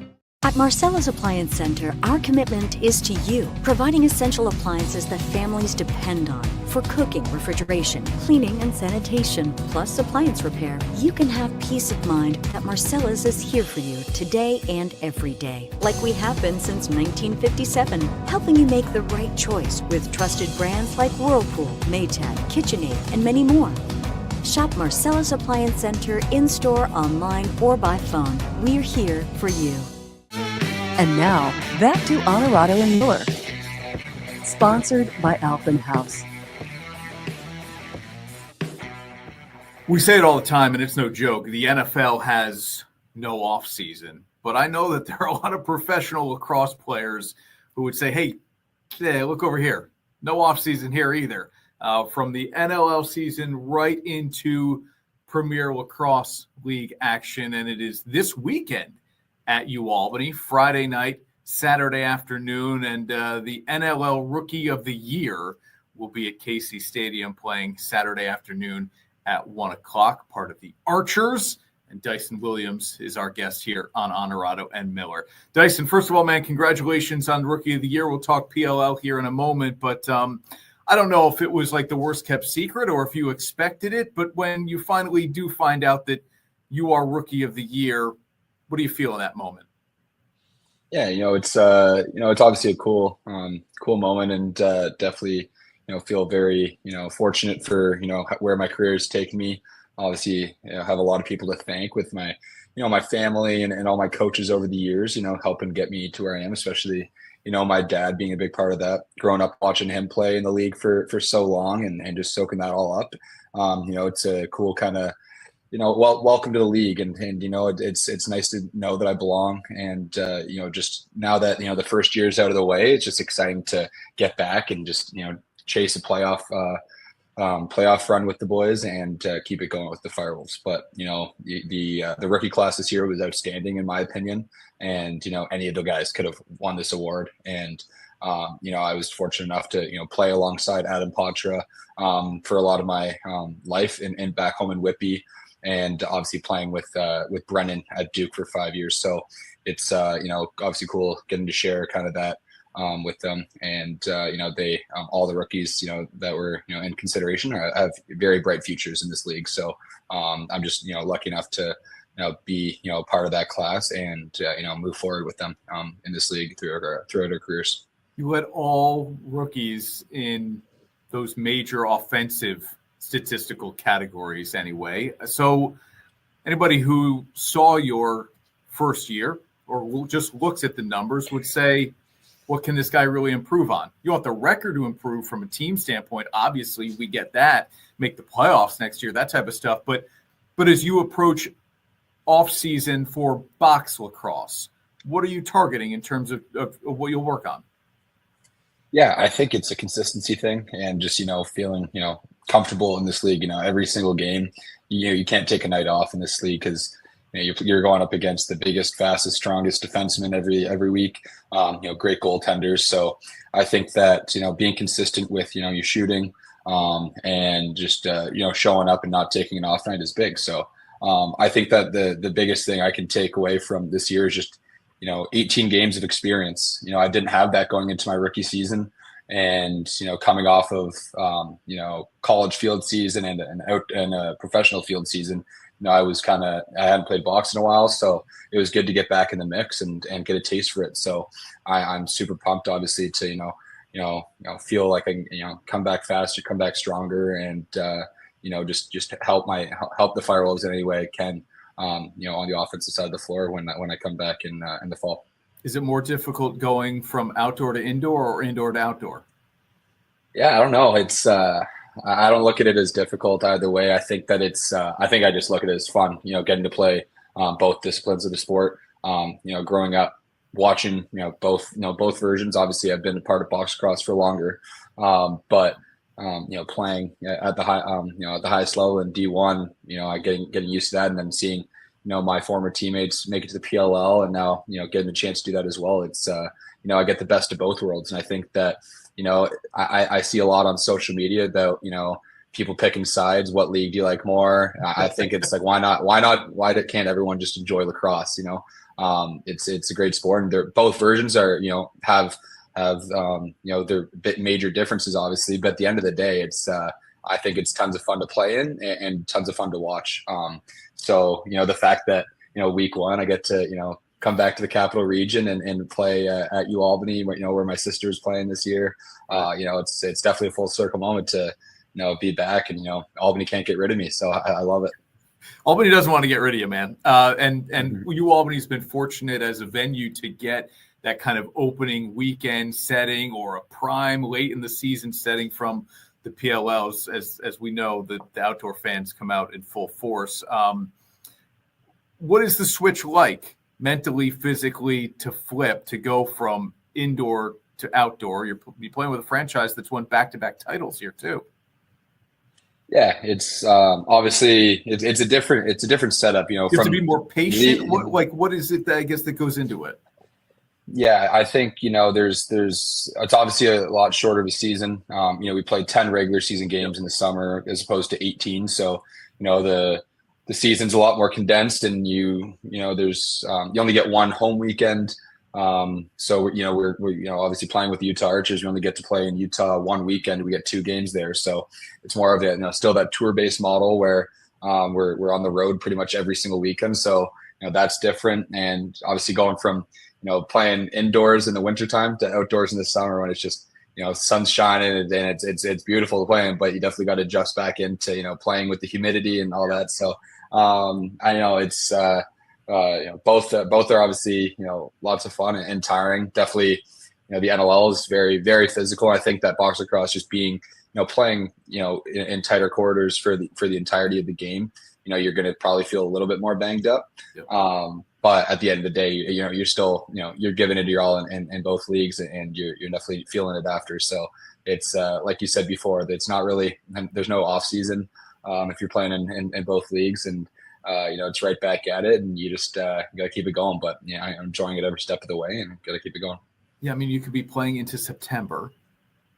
F: At Marcella's Appliance Center, our commitment is to you, providing essential appliances that families depend on for cooking, refrigeration, cleaning, and sanitation, plus appliance repair. You can have peace of mind that Marcella's is here for you today and every day, like we have been since 1957, helping you make the right choice with trusted brands like Whirlpool, Maytag, KitchenAid, and many more. Shop Marcella's Appliance Center in-store, online, or by phone. We're here for you.
C: And now, back to Onorato and Miller. Sponsored by Alpenhaus.
I: We say it all the time, and it's no joke. The NFL has no off season, but I know that there are a lot of professional lacrosse players who would say, hey, look over here. No off season here either. From the NLL season right into Premier Lacrosse League action, and it is this weekend at UAlbany, Friday night, Saturday afternoon, and the NLL Rookie of the Year will be at Casey Stadium playing Saturday afternoon at 1 o'clock, part of the Archers, and Dyson Williams is our guest here on Onorato and Miller. Dyson, first of all, man, congratulations on Rookie of the Year. We'll talk PLL here in a moment, but I don't know if it was like the worst kept secret or if you expected it, but when you finally do find out that you are Rookie of the Year, what do you feel in that moment?
G: Yeah, it's obviously a cool moment, and definitely, feel very, fortunate for, where my career has taken me. Obviously, have a lot of people to thank with my, my family and all my coaches over the years, helping get me to where I am, especially, my dad being a big part of that, growing up watching him play in the league for so long and just soaking that all up. It's a cool kind of, welcome to the league, and it's nice to know that I belong, and just now that the first year is out of the way, it's just exciting to get back and just chase a playoff run with the boys and keep it going with the FireWolves. But the rookie class this year was outstanding in my opinion, and any of the guys could have won this award, and I was fortunate enough to play alongside Adam Patra for a lot of my life and back home in Whitby. And obviously playing with Brennan at Duke for 5 years. So it's, obviously cool getting to share kind of that with them. And, they, all the rookies, that were, in consideration have very bright futures in this league. So I'm just, lucky enough to, be, part of that class and, move forward with them in this league throughout our careers.
I: You had all rookies in those major offensive statistical categories anyway. So anybody who saw your first year or just looks at the numbers would say, what can this guy really improve on? You want the record to improve from a team standpoint. Obviously, we get that, make the playoffs next year, that type of stuff. But as you approach off season for box lacrosse, what are you targeting in terms of what you'll work on?
G: Yeah, I think it's a consistency thing, and just, feeling, comfortable in this league. Every single game, you can't take a night off in this league because you're going up against the biggest, fastest, strongest defensemen every week. Great goaltenders. So I think that being consistent with your shooting and just showing up and not taking an off night is big. So I think that the biggest thing I can take away from this year is just 18 games of experience. I didn't have that going into my rookie season. And, coming off of, college field season and a professional field season, I hadn't played box in a while. So it was good to get back in the mix and get a taste for it. So I'm super pumped, obviously, to, feel like I can, come back faster, come back stronger, and, just help the FireWolves in any way I can, on the offensive side of the floor when I come back in the fall.
I: Is it more difficult going from outdoor to indoor or indoor to outdoor?
G: Yeah, I don't know. It's I don't look at it as difficult either way. I think that I think I just look at it as fun, getting to play both disciplines of the sport. Growing up watching, both versions. Obviously I've been a part of box lacrosse for longer. But playing at the at the highest level in D1, I getting used to that, and then seeing, my former teammates make it to the PLL, and now, getting the chance to do that as well. It's, I get the best of both worlds. And I think that, I see a lot on social media about, people picking sides. What league do you like more? I think it's like, why can't everyone just enjoy lacrosse? It's a great sport, and both versions are, have their major differences, obviously, but at the end of the day, it's I think it's tons of fun to play in and tons of fun to watch. So the fact that week one I get to come back to the Capital Region and play at UAlbany, where my sister is playing this year. It's definitely a full circle moment to be back, and Albany can't get rid of me, so I love it.
I: Albany doesn't want to get rid of you, man. And UAlbany's been fortunate as a venue to get that kind of opening weekend setting or a prime late in the season setting from the PLLs. As we know, the outdoor fans come out in full force. What is the switch like mentally, physically, to flip, to go from indoor to outdoor? You're playing with a franchise that's won back-to-back titles here too.
G: Yeah, it's obviously it's a different setup.
I: You have to be more patient. What is it that I guess that goes into it?
G: Yeah, I think there's it's obviously a lot shorter of a season. We played 10 regular season games in the summer as opposed to 18. So the season's a lot more condensed, and there's you only get one home weekend. So we're obviously playing with the Utah Archers. We only get to play in Utah one weekend. We get 2 games there, so it's more of a still that tour-based model where we're on the road pretty much every single weekend. So that's different, and obviously going from playing indoors in the wintertime to outdoors in the summer when it's just sun's shining and it's beautiful to play in, but you definitely got to adjust back into playing with the humidity and all that. So I know it's both are obviously lots of fun and tiring. Definitely the NLL is very, very physical. I think that box lacrosse, just being playing in tighter quarters for the entirety of the game, you're going to probably feel a little bit more banged up. Yep. But at the end of the day, you're still you're giving it your all in both leagues, and you're definitely feeling it after. So it's like you said before, it's not really, there's no off season if you're playing in both leagues, and it's right back at it, and you just got to keep it going. But I'm enjoying it every step of the way, and got to keep it going.
I: Yeah, I mean, you could be playing into September,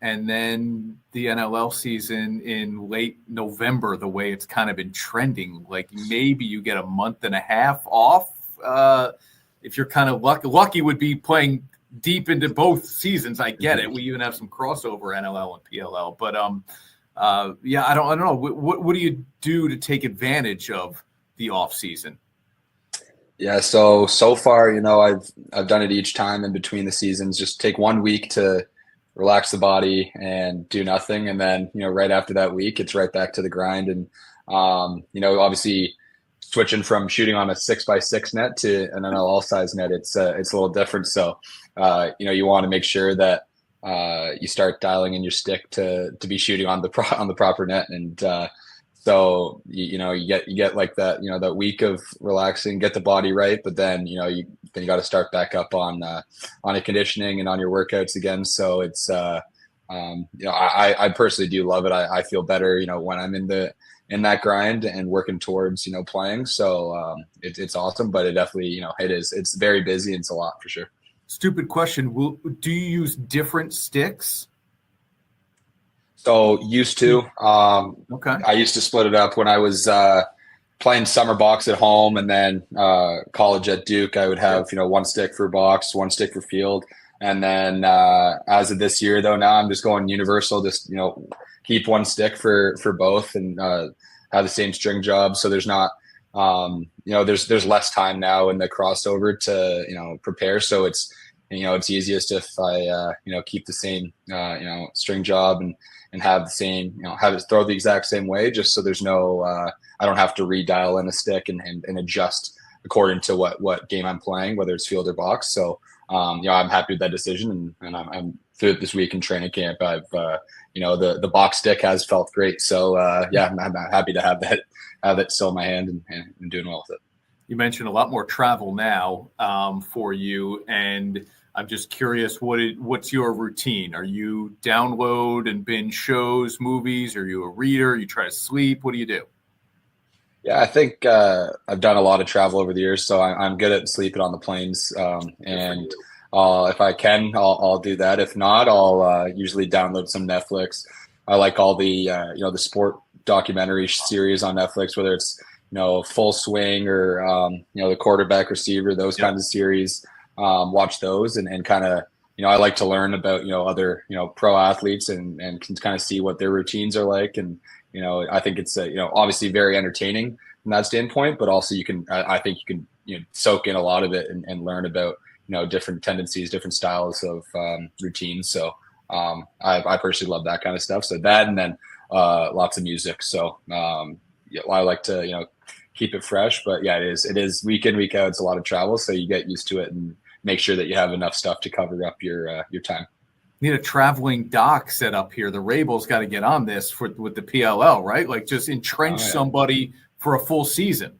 I: and then the NLL season in late November, the way it's kind of been trending, like maybe you get a month and a half off. If you're kind of lucky would be playing deep into both seasons. I get it. We even have some crossover NLL and PLL, but yeah, I don't know. What do you do to take advantage of the off season?
G: Yeah, so far, I've done it each time in between the seasons. Just take 1 week to relax the body and do nothing, and then right after that week, it's right back to the grind. And obviously, switching from shooting on a 6x6 net to an NLL size net, it's a little different. So you want to make sure that you start dialing in your stick to be shooting on the proper net, and so you get like that that week of relaxing, get the body right, but then you got to start back up on your conditioning and on your workouts again. So it's I personally do love it. I feel better when I'm in that grind and working towards playing. So it's awesome, but it definitely it's very busy, and it's a lot for sure.
I: Stupid question. Do you use different sticks?
G: So used to.
I: Okay.
G: I used to split it up when I was playing summer box at home, and then college at Duke. I would have one stick for box, one stick for field, and then as of this year though, now I'm just going universal. Just keep one stick for both, and have the same string job. So there's not there's less time now in the crossover to prepare. So it's you know, it's easiest if I, you know, keep the same, you know, string job and have the same, you know, have it throw the exact same way, just so there's no, I don't have to redial in a stick and adjust according to what game I'm playing, whether it's field or box. So, you know, I'm happy with that decision, and I'm through it this week in training camp. I've, you know, the box stick has felt great. So, yeah, I'm happy to have that still in my hand and doing well with it.
I: You mentioned a lot more travel now for you, and I'm just curious, what's your routine? Are you download and binge shows, movies? Are you a reader? You try to sleep? What do you do?
G: Yeah, I think I've done a lot of travel over the years, so I'm good at sleeping on the planes. And if I can, I'll do that. If not, I'll usually download some Netflix. I like all the you know, the sport documentary series on Netflix, whether it's, you know, Full Swing or you know, the quarterback receiver, those kinds of series. Watch those and kind of, you know, I like to learn about, you know, other, you know, pro athletes and can kind of see what their routines are like. And, you know, I think it's, you know, obviously very entertaining from that standpoint, but also I think you can, you know, soak in a lot of it and learn about, you know, different tendencies, different styles of routines. So I personally love that kind of stuff. So that, and then lots of music. So yeah, I like to, you know, keep it fresh, but yeah, it is week in, week out. It's a lot of travel. So you get used to it and make sure that you have enough stuff to cover up your time.
I: Need a traveling doc set up here. The Rabel's got to get on this with the PLL, right? Like just entrench somebody for a full season.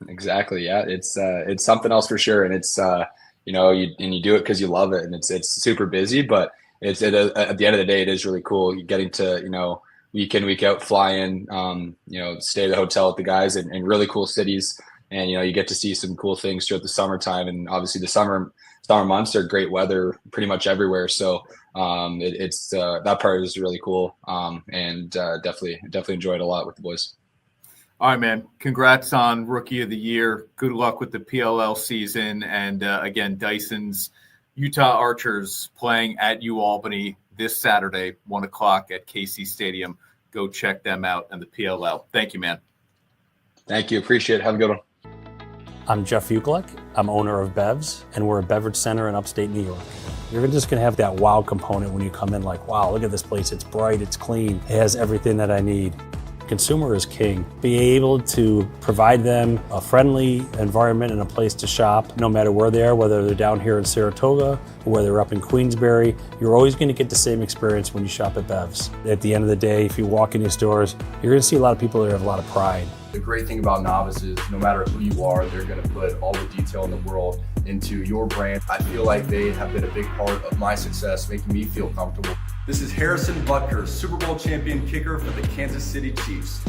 G: Exactly. Yeah. It's something else for sure. And it's, you know, you do it because you love it, and it's super busy, but at the end of the day, it is really cool. You're getting to, you know, week in, week out, fly in, you know, stay at the hotel with the guys in really cool cities. And, you know, you get to see some cool things throughout the summertime. And obviously the summer months are great weather pretty much everywhere. So it's that part is really cool. And definitely enjoyed a lot with the boys.
I: All right, man. Congrats on Rookie of the Year. Good luck with the PLL season. And again, Dyson's Utah Archers playing at UAlbany this Saturday, 1:00 at KC Stadium. Go check them out and the PLL. Thank you, man.
G: Thank you. Appreciate it. Have a good one.
E: I'm Jeff Ukelek. I'm owner of Bevs, and we're a beverage center in upstate New York. You're just going to have that wow component when you come in, like, wow, look at this place. It's bright, it's clean, it has everything that I need. Consumer is king. Be able to provide them a friendly environment and a place to shop, no matter where they are, whether they're down here in Saratoga or whether they're up in Queensbury. You're always going to get the same experience when you shop at Bevs. At the end of the day, if you walk in your stores, you're going to see a lot of people that have a lot of pride.
H: The great thing about Novice is no matter who you are, they're going to put all the detail in the world into your brand. I feel like they have been a big part of my success, making me feel comfortable. This is Harrison Butker, Super Bowl champion kicker for the Kansas City Chiefs.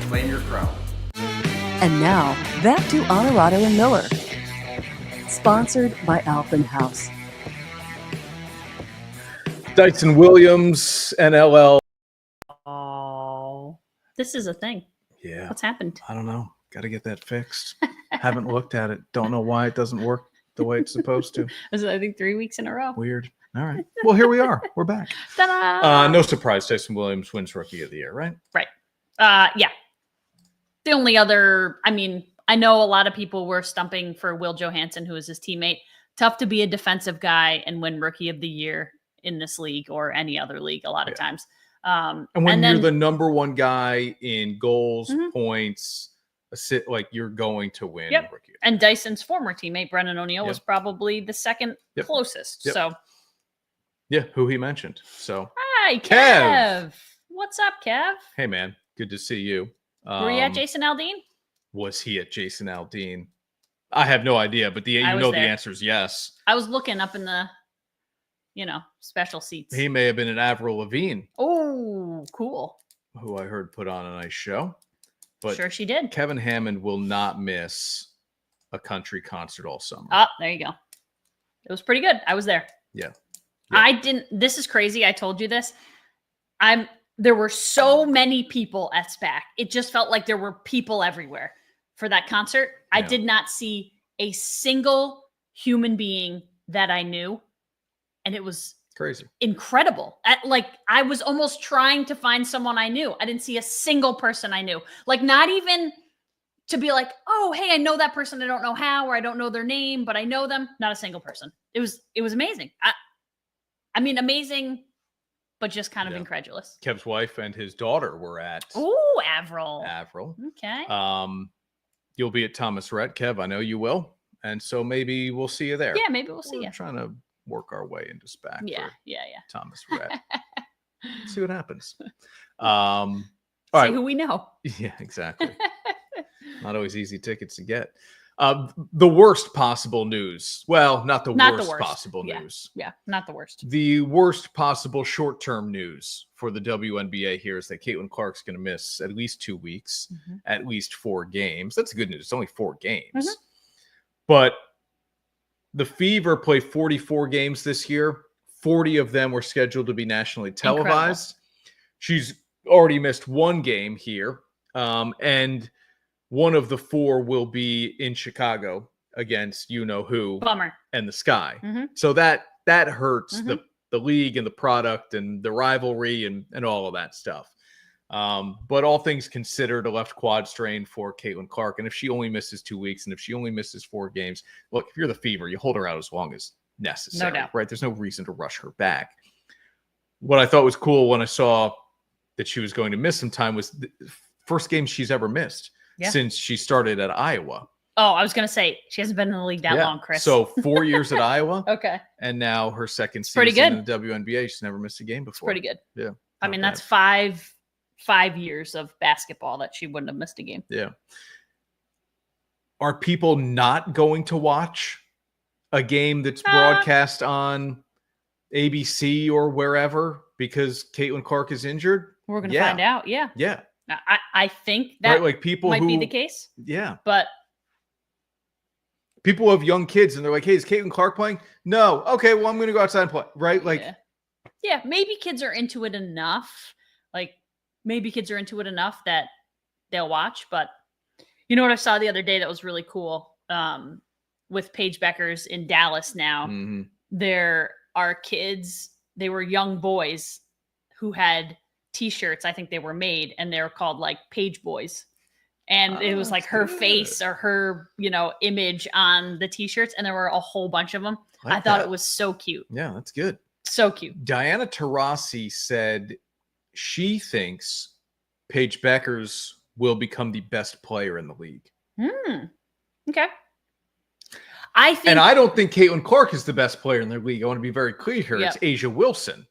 H: Claim your crown.
C: And now, back to Onorato and Miller. Sponsored by Alphen House.
A: Dyson Williams, NLL.
B: Oh, this is a thing.
A: Yeah.
B: What's happened?
A: I don't know. Got to get that fixed. Haven't looked at it. Don't know why it doesn't work the way it's supposed to.
B: This is, I think, 3 weeks in a row.
A: Weird. All right. Well, here we are. We're back.
B: Ta-da!
A: No surprise. Dyson Williams wins Rookie of the Year, right?
B: Right. Yeah. The only other, I mean, I know a lot of people were stumping for Will Johansson, who is his teammate. Tough to be a defensive guy and win Rookie of the Year in this league or any other league a lot of times.
A: And when you're the number one guy in goals, points, like you're going to win.
B: Yep. And Dyson's former teammate, Brennan O'Neill, was probably the second closest.
A: Yep.
B: So,
A: yeah, who he mentioned. So,
B: hi, Kev. What's up, Kev?
A: Hey, man. Good to see you.
B: Were you at Jason Aldean?
A: Was he at Jason Aldean? I have no idea, but the answer is yes.
B: I was looking up in the, special seats.
A: He may have been an Avril Lavigne.
B: Oh, cool.
A: Who I heard put on a nice show. But
B: sure she did.
A: Kevin Hammond will not miss a country concert all summer.
B: Oh, there you go. It was pretty good. I was there.
A: Yeah.
B: This is crazy. I told you this. There were so many people at SPAC. It just felt like there were people everywhere for that concert. Yeah. I did not see a single human being that I knew. And it was
A: crazy,
B: incredible. I was almost trying to find someone I knew. I didn't see a single person I knew. Like, not even to be like, oh, hey, I know that person. I don't know how, or I don't know their name, but I know them. Not a single person. It was amazing. I mean, amazing, but just kind of incredulous.
A: Kev's wife and his daughter were at
B: Avril.
A: Okay. You'll be at Thomas Rhett, Kev. I know you will. And so maybe we'll see you there.
B: Yeah, maybe we'll see you.
A: Trying to work our way into SPAC.
B: Yeah.
A: Thomas Rhett. See what happens.
B: All
A: right.
B: who we know.
A: Yeah, exactly. Not always easy tickets to get. The worst possible news. Well, not the worst possible news.
B: Yeah, not the worst.
A: The worst possible short-term news for the WNBA here is that Caitlin Clark's going to miss at least 2 weeks, at least 4 games. That's good news. It's only 4 games. But the Fever play 44 games this year. 40 of them were scheduled to be nationally televised. Incredible. She's already missed 1 game here. And one of the 4 will be in Chicago against you-know-who.
B: Bummer.
A: And the Sky. So that hurts the league and the product and the rivalry and all of that stuff. But all things considered, a left quad strain for Caitlin Clark. And if she only misses 2 weeks and if she only misses 4 games, look, if you're the Fever, you hold her out as long as necessary.
B: No doubt.
A: Right? There's no reason to rush her back. What I thought was cool when I saw that she was going to miss some time was the first game she's ever missed since she started at Iowa.
B: Oh, I was going to say, she hasn't been in the league that long, Chris.
A: So 4 years at Iowa.
B: Okay.
A: And now her second season
B: pretty good.
A: in the WNBA. She's never missed a game before.
B: It's pretty good.
A: Yeah.
B: I mean, that's 5 years of basketball that she wouldn't have missed a game.
A: Yeah. Are people not going to watch a game that's broadcast on ABC or wherever because Caitlin Clark is injured?
B: We're going to find out. Yeah.
A: Yeah.
B: I think that
A: like people
B: might be the case.
A: Yeah.
B: But
A: people have young kids and they're like, hey, is Caitlin Clark playing? No. Okay, well, I'm going to go outside and play. Right? Like,
B: yeah, maybe kids are into it enough. Like, maybe kids are into it enough that they'll watch. But you know what I saw the other day that was really cool? With Paige Beckers in Dallas now, there are kids, they were young boys who had T-shirts, I think they were made, and they were called like Paige Boys. And it was like her face or her, image on the T-shirts. And there were a whole bunch of them. I thought it was so cute.
A: Yeah, that's good.
B: So cute.
A: Diana Taurasi said she thinks Paige Beckers will become the best player in the league.
B: Okay. And
A: I don't think Caitlin Clark is the best player in the league. I want to be very clear here. It's Asia Wilson.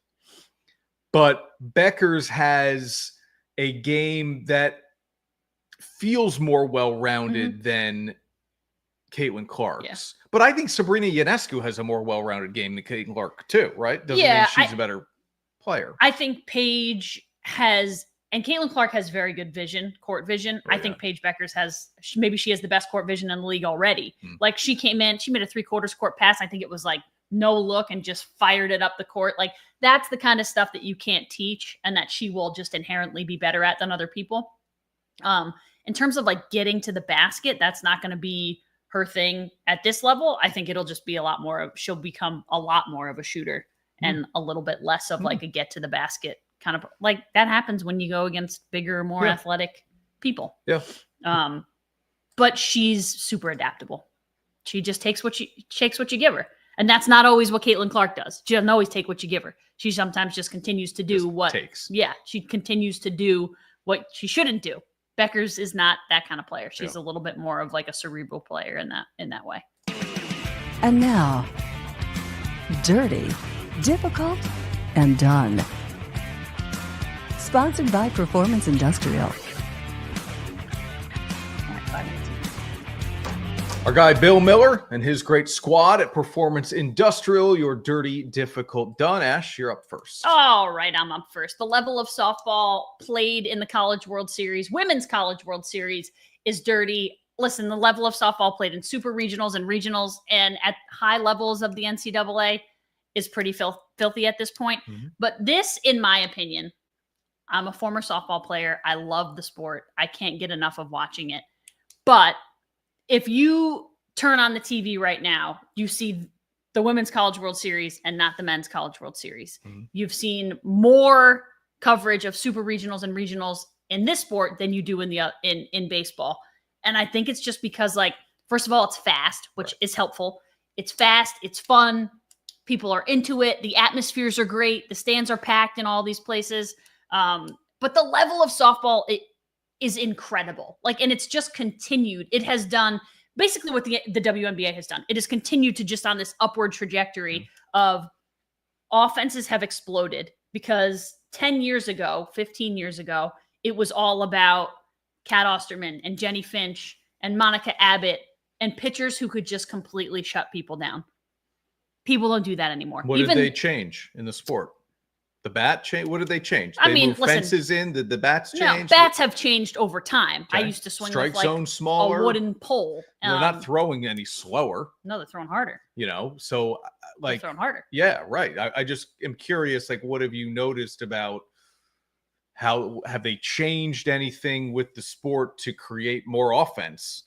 A: But Beckers has a game that feels more well-rounded than Caitlin Clark's. Yeah. But I think Sabrina Ionescu has a more well-rounded game than Caitlin Clark too, right? Doesn't mean she's a better player.
B: I think Paige has, and Caitlin Clark has very good vision, court vision. I think Paige Beckers has, maybe she has the best court vision in the league already. Like she came in, she made a 3/4 court pass. I think it was like no look and just fired it up the court. Like that's the kind of stuff that you can't teach and that she will just inherently be better at than other people. In terms of like getting to the basket, that's not going to be her thing at this level. I think it'll just be she'll become a lot more of a shooter and a little bit less of like a get to the basket kind of, like that happens when you go against bigger, more athletic people.
A: Yeah.
B: But she's super adaptable. She just takes what you give her. And that's not always what Caitlin Clark does. She doesn't always take what you give her. She sometimes just continues to do she continues to do what she shouldn't do. Beckers is not that kind of player. She's a little bit more of like a cerebral player in that way.
C: And now, Dirty, Difficult, and Done. Sponsored by Performance Industrial.
A: Our guy Bill Miller and his great squad at Performance Industrial, your Dirty, Difficult, Done. Ash, you're up first.
B: All right, I'm up first. The level of softball played in the College World Series, Women's College World Series, is dirty. Listen, the level of softball played in super regionals and regionals and at high levels of the NCAA is pretty filthy at this point. But this, in my opinion, I'm a former softball player. I love the sport. I can't get enough of watching it. But if you turn on the TV right now, you see the Women's College World Series and not the Men's College World Series. You've seen more coverage of super regionals and regionals in this sport than you do in baseball. And I think it's just because, like, first of all, it's fast, which is helpful. It's fast. It's fun. People are into it. The atmospheres are great. The stands are packed in all these places. But the level of softball is incredible. And it's just continued. It has done basically what the WNBA has done. It has continued to just on this upward trajectory of offenses have exploded because 10 years ago, 15 years ago, it was all about Kat Osterman and Jenny Finch and Monica Abbott and pitchers who could just completely shut people down. People don't do that anymore.
A: What did they change in the sport? The bat change? What did they change? They moved fences in? Did the bats change?
B: No, bats have changed over time.
A: Okay.
B: I used to swing
A: Strike
B: with
A: zone smaller,
B: a wooden pole.
A: They're not throwing any slower.
B: No, they're throwing harder.
A: So
B: they're throwing harder.
A: Yeah, right. I just am curious, what have you noticed about how have they changed anything with the sport to create more offense?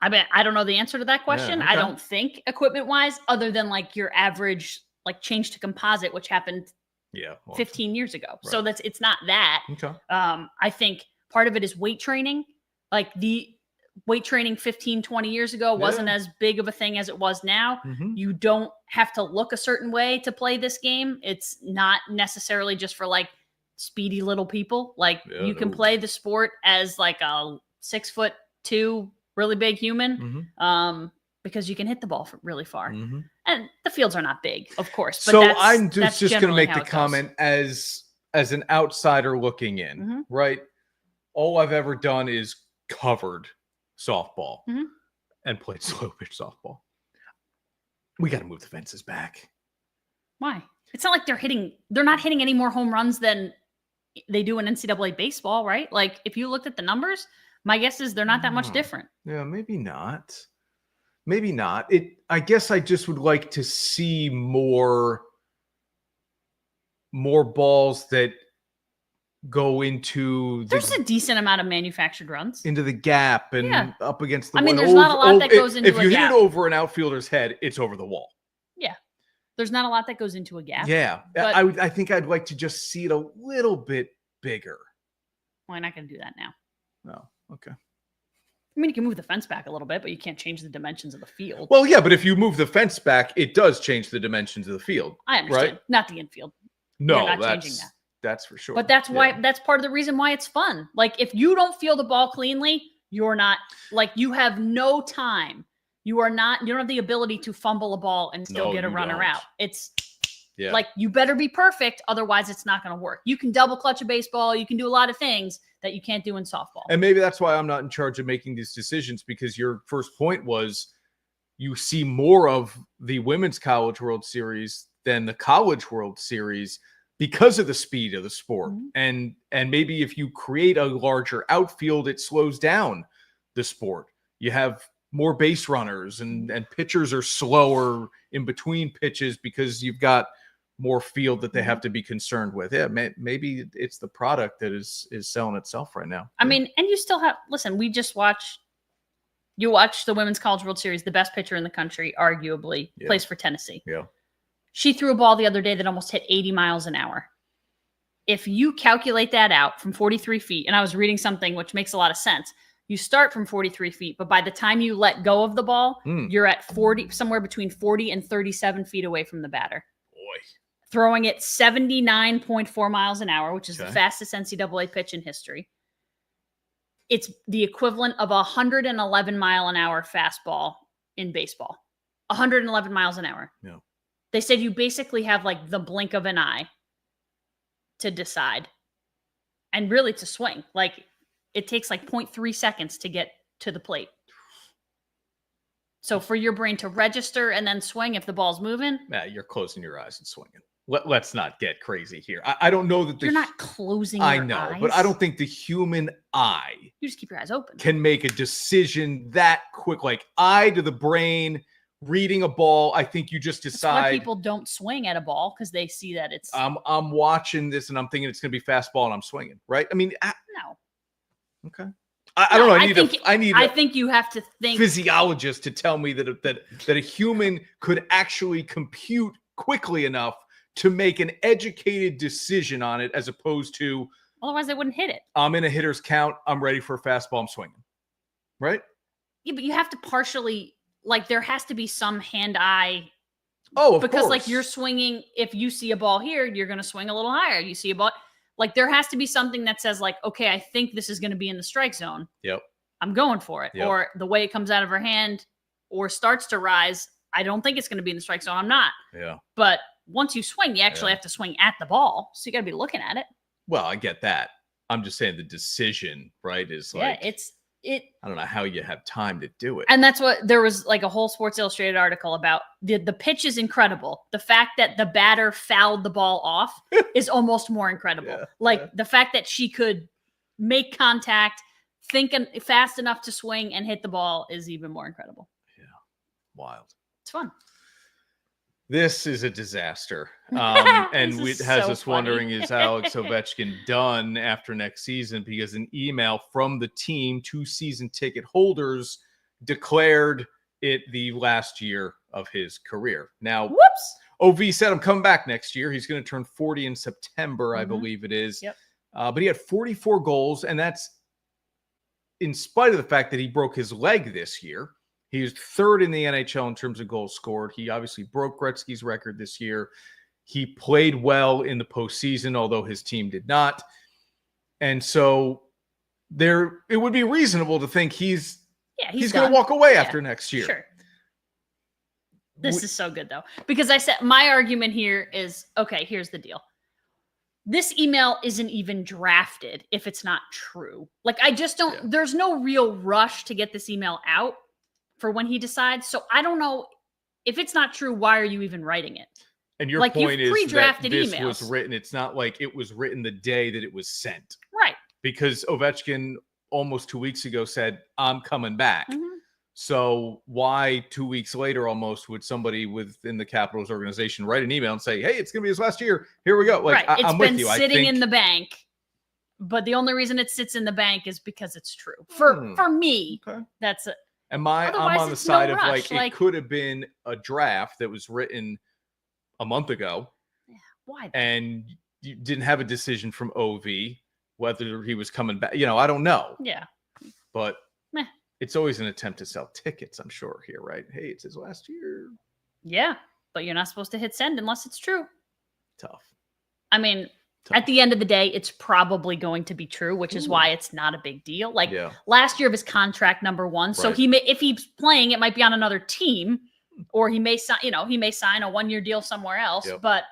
B: I mean, I don't know the answer to that question.
A: Yeah, okay.
B: I don't think equipment-wise, other than your average change to composite, which happened 15 years ago. Right. So it's not that.
A: Okay.
B: I think part of it is weight training. The weight training 15, 20 years ago wasn't as big of a thing as it was now.
A: Mm-hmm.
B: You don't have to look a certain way to play this game. It's not necessarily just for speedy little people. You can play the sport as a 6'2" really big human, because you can hit the ball really far.
A: Mm-hmm.
B: And the fields are not big, of course. But
A: so I'm just going to make the
B: goes.
A: comment as an outsider looking in, right? All I've ever done is covered softball and played slow pitch softball. We got to move the fences back.
B: Why? It's not like they're not hitting any more home runs than they do in NCAA baseball, right? If you looked at the numbers, my guess is they're not that much different.
A: Yeah, maybe not. Maybe not. I guess I just would like to see more balls that go into
B: there's a decent amount of manufactured runs
A: into the gap and up against the
B: wall. There's not a lot that goes into a gap.
A: If you hit it over an outfielder head, it's over the wall.
B: Yeah. There's not a lot that goes into a gap.
A: Yeah.
B: But
A: I think I'd like to just see it a little bit bigger.
B: Well, I'm not going to do that now.
A: Oh, okay.
B: I mean, you can move the fence back a little bit, but you can't change the dimensions of the field.
A: Well, yeah, but if you move the fence back, it does change the dimensions of the field.
B: I understand.
A: Right?
B: Not the infield.
A: No,
B: You're not changing that.
A: That's for sure.
B: But that's why that's part of the reason why it's fun. If you don't feel the ball cleanly, you're not you have no time. You don't have the ability to fumble a ball and still get a runner out. It's you better be perfect. Otherwise it's not going to work. You can double clutch a baseball. You can do a lot of things that you can't do in softball.
A: And maybe that's why I'm not in charge of making these decisions, because your first point was you see more of the Women's College World Series than the College World Series because of the speed of the sport. And maybe if you create a larger outfield, it slows down the sport. You have more base runners and pitchers are slower in between pitches because you've got more field that they have to be concerned with. Yeah, maybe it's the product that is selling itself right now.
B: I mean, and you still have, listen, we just watched the Women's College World Series. The best pitcher in the country, arguably, plays for Tennessee.
A: Yeah.
B: She threw a ball the other day that almost hit 80 miles an hour. If you calculate that out from 43 feet, and I was reading something which makes a lot of sense. You start from 43 feet, but by the time you let go of the ball, you're at somewhere between 40 and 37 feet away from the batter. Throwing it 79.4 miles an hour, which is the fastest NCAA pitch in history. It's the equivalent of a 111 mile an hour fastball in baseball. 111 miles an hour.
A: Yeah.
B: They said you basically have the blink of an eye to decide. And really to swing. It takes 0.3 seconds to get to the plate. So for your brain to register and then swing if the ball's moving.
A: Yeah, you're closing your eyes and swinging. Let's not get crazy here. I don't know that
B: you're not closing your eyes.
A: I know, but I don't think the human eye
B: you just keep your eyes open.
A: Can make a decision that quick. Eye to the brain, reading a ball. I think you just decide.
B: That's why people don't swing at a ball because they see that it's.
A: I'm watching this and I'm thinking it's going to be fastball and I'm swinging. Right? I mean,
B: no.
A: Okay. I don't know. I
B: think you have to think
A: physiologist to tell me that a human could actually compute quickly enough to make an educated decision on it, as opposed to
B: otherwise they wouldn't hit it.
A: I'm in a hitter's count. I'm ready for a fastball. I'm swinging. Right?
B: Yeah, but you have to partially like there has to be some hand-eye.
A: Oh, of
B: because
A: course.
B: like you're swinging, if you see a ball here, you're going to swing a little higher. You see a ball, like there has to be something that says like, okay, I think this is going to be in the strike zone.
A: Yep.
B: I'm going for it.
A: Yep.
B: Or the way it comes out of her hand or starts to rise, I don't think it's going to be in the strike zone. I'm not.
A: Yeah.
B: But once you swing, you actually have to swing at the ball. So you got to be looking at it.
A: Well, I get that. I'm just saying the decision, right, is like, I don't know how you have time to do it.
B: And that's what there was like a whole Sports Illustrated article about. The pitch is incredible. The fact that the batter fouled the ball off is almost more incredible. The fact that she could make contact, think fast enough to swing and hit the ball is even more incredible.
A: Yeah. Wild.
B: It's fun.
A: This is a disaster. And it has
B: so
A: us
B: funny.
A: wondering, is Alex Ovechkin done after next season? Because an email from the team to season ticket holders declared it the last year of his career. Now,
B: whoops.
A: OV said, I'm coming back next year. He's going to turn 40 in September, I believe it is.
B: Yep.
A: But he had 44 goals, and that's in spite of the fact that he broke his leg this year. He was third in the NHL in terms of goals scored. He obviously broke Gretzky's record this year. He played well in the postseason, although his team did not. And so it would be reasonable to think he's going to walk away after next year.
B: Sure. This is so good, though, because I said my argument here is, okay, here's the deal. This email isn't even drafted if it's not true. Like, I just don't, there's no real rush to get this email out for when he decides. So I don't know if it's not true. Why are you even writing it?
A: And your
B: like,
A: point is that this
B: emails.
A: was written. It's not like it was written the day that it was sent.
B: Right.
A: Because Ovechkin almost 2 weeks ago said, I'm coming back. So why 2 weeks later almost would somebody within the Capitals organization write an email and say, hey, it's going to be his last year. Here we go. Like,
B: right.
A: I'm with you.
B: It's been sitting in the bank. But the only reason it sits in the bank is because it's true. For me, that's it.
A: I'm on the side of like, it could have been a draft that was written a month ago.
B: Yeah, why?
A: And you didn't have a decision from OV whether he was coming back. I don't know.
B: Yeah.
A: But it's always an attempt to sell tickets, I'm sure, here, right? Hey, it's his last year.
B: Yeah. But you're not supposed to hit send unless it's true.
A: Tough.
B: I mean, at the end of the day, it's probably going to be true, which is why it's not a big deal. Like last year of his contract, number one. So he may, if he's playing, it might be on another team, or he may sign, he may sign a 1-year deal somewhere else. But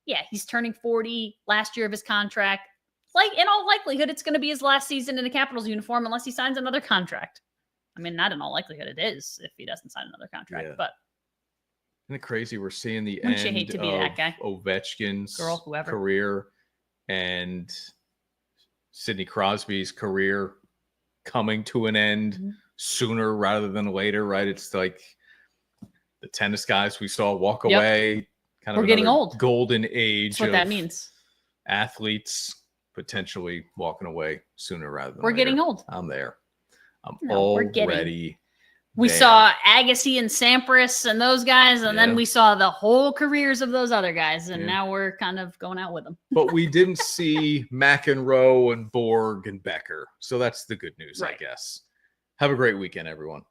B: yeah, he's turning 40 last year of his contract. Like, in all likelihood, it's going to be his last season in a Capitals uniform unless he signs another contract. I mean, not in all likelihood it is if he doesn't sign another contract, but.
A: Isn't it crazy? We're seeing the
B: Wouldn't you
A: end
B: hate to be
A: of
B: that guy?
A: Ovechkin's
B: Whoever.
A: career and Sidney Crosby's career coming to an end sooner rather than later, right? It's like the tennis guys we saw walk away. Kind of
B: we're getting old.
A: Golden age.
B: That's what that means.
A: Athletes potentially walking away sooner rather than
B: we're
A: later.
B: getting old.
A: I'm there. I'm already.
B: We saw Agassi and Sampras and those guys, and then we saw the whole careers of those other guys, and now we're kind of going out with them.
A: But we didn't see McEnroe and Borg and Becker, so that's the good news, I guess. Have a great weekend, everyone.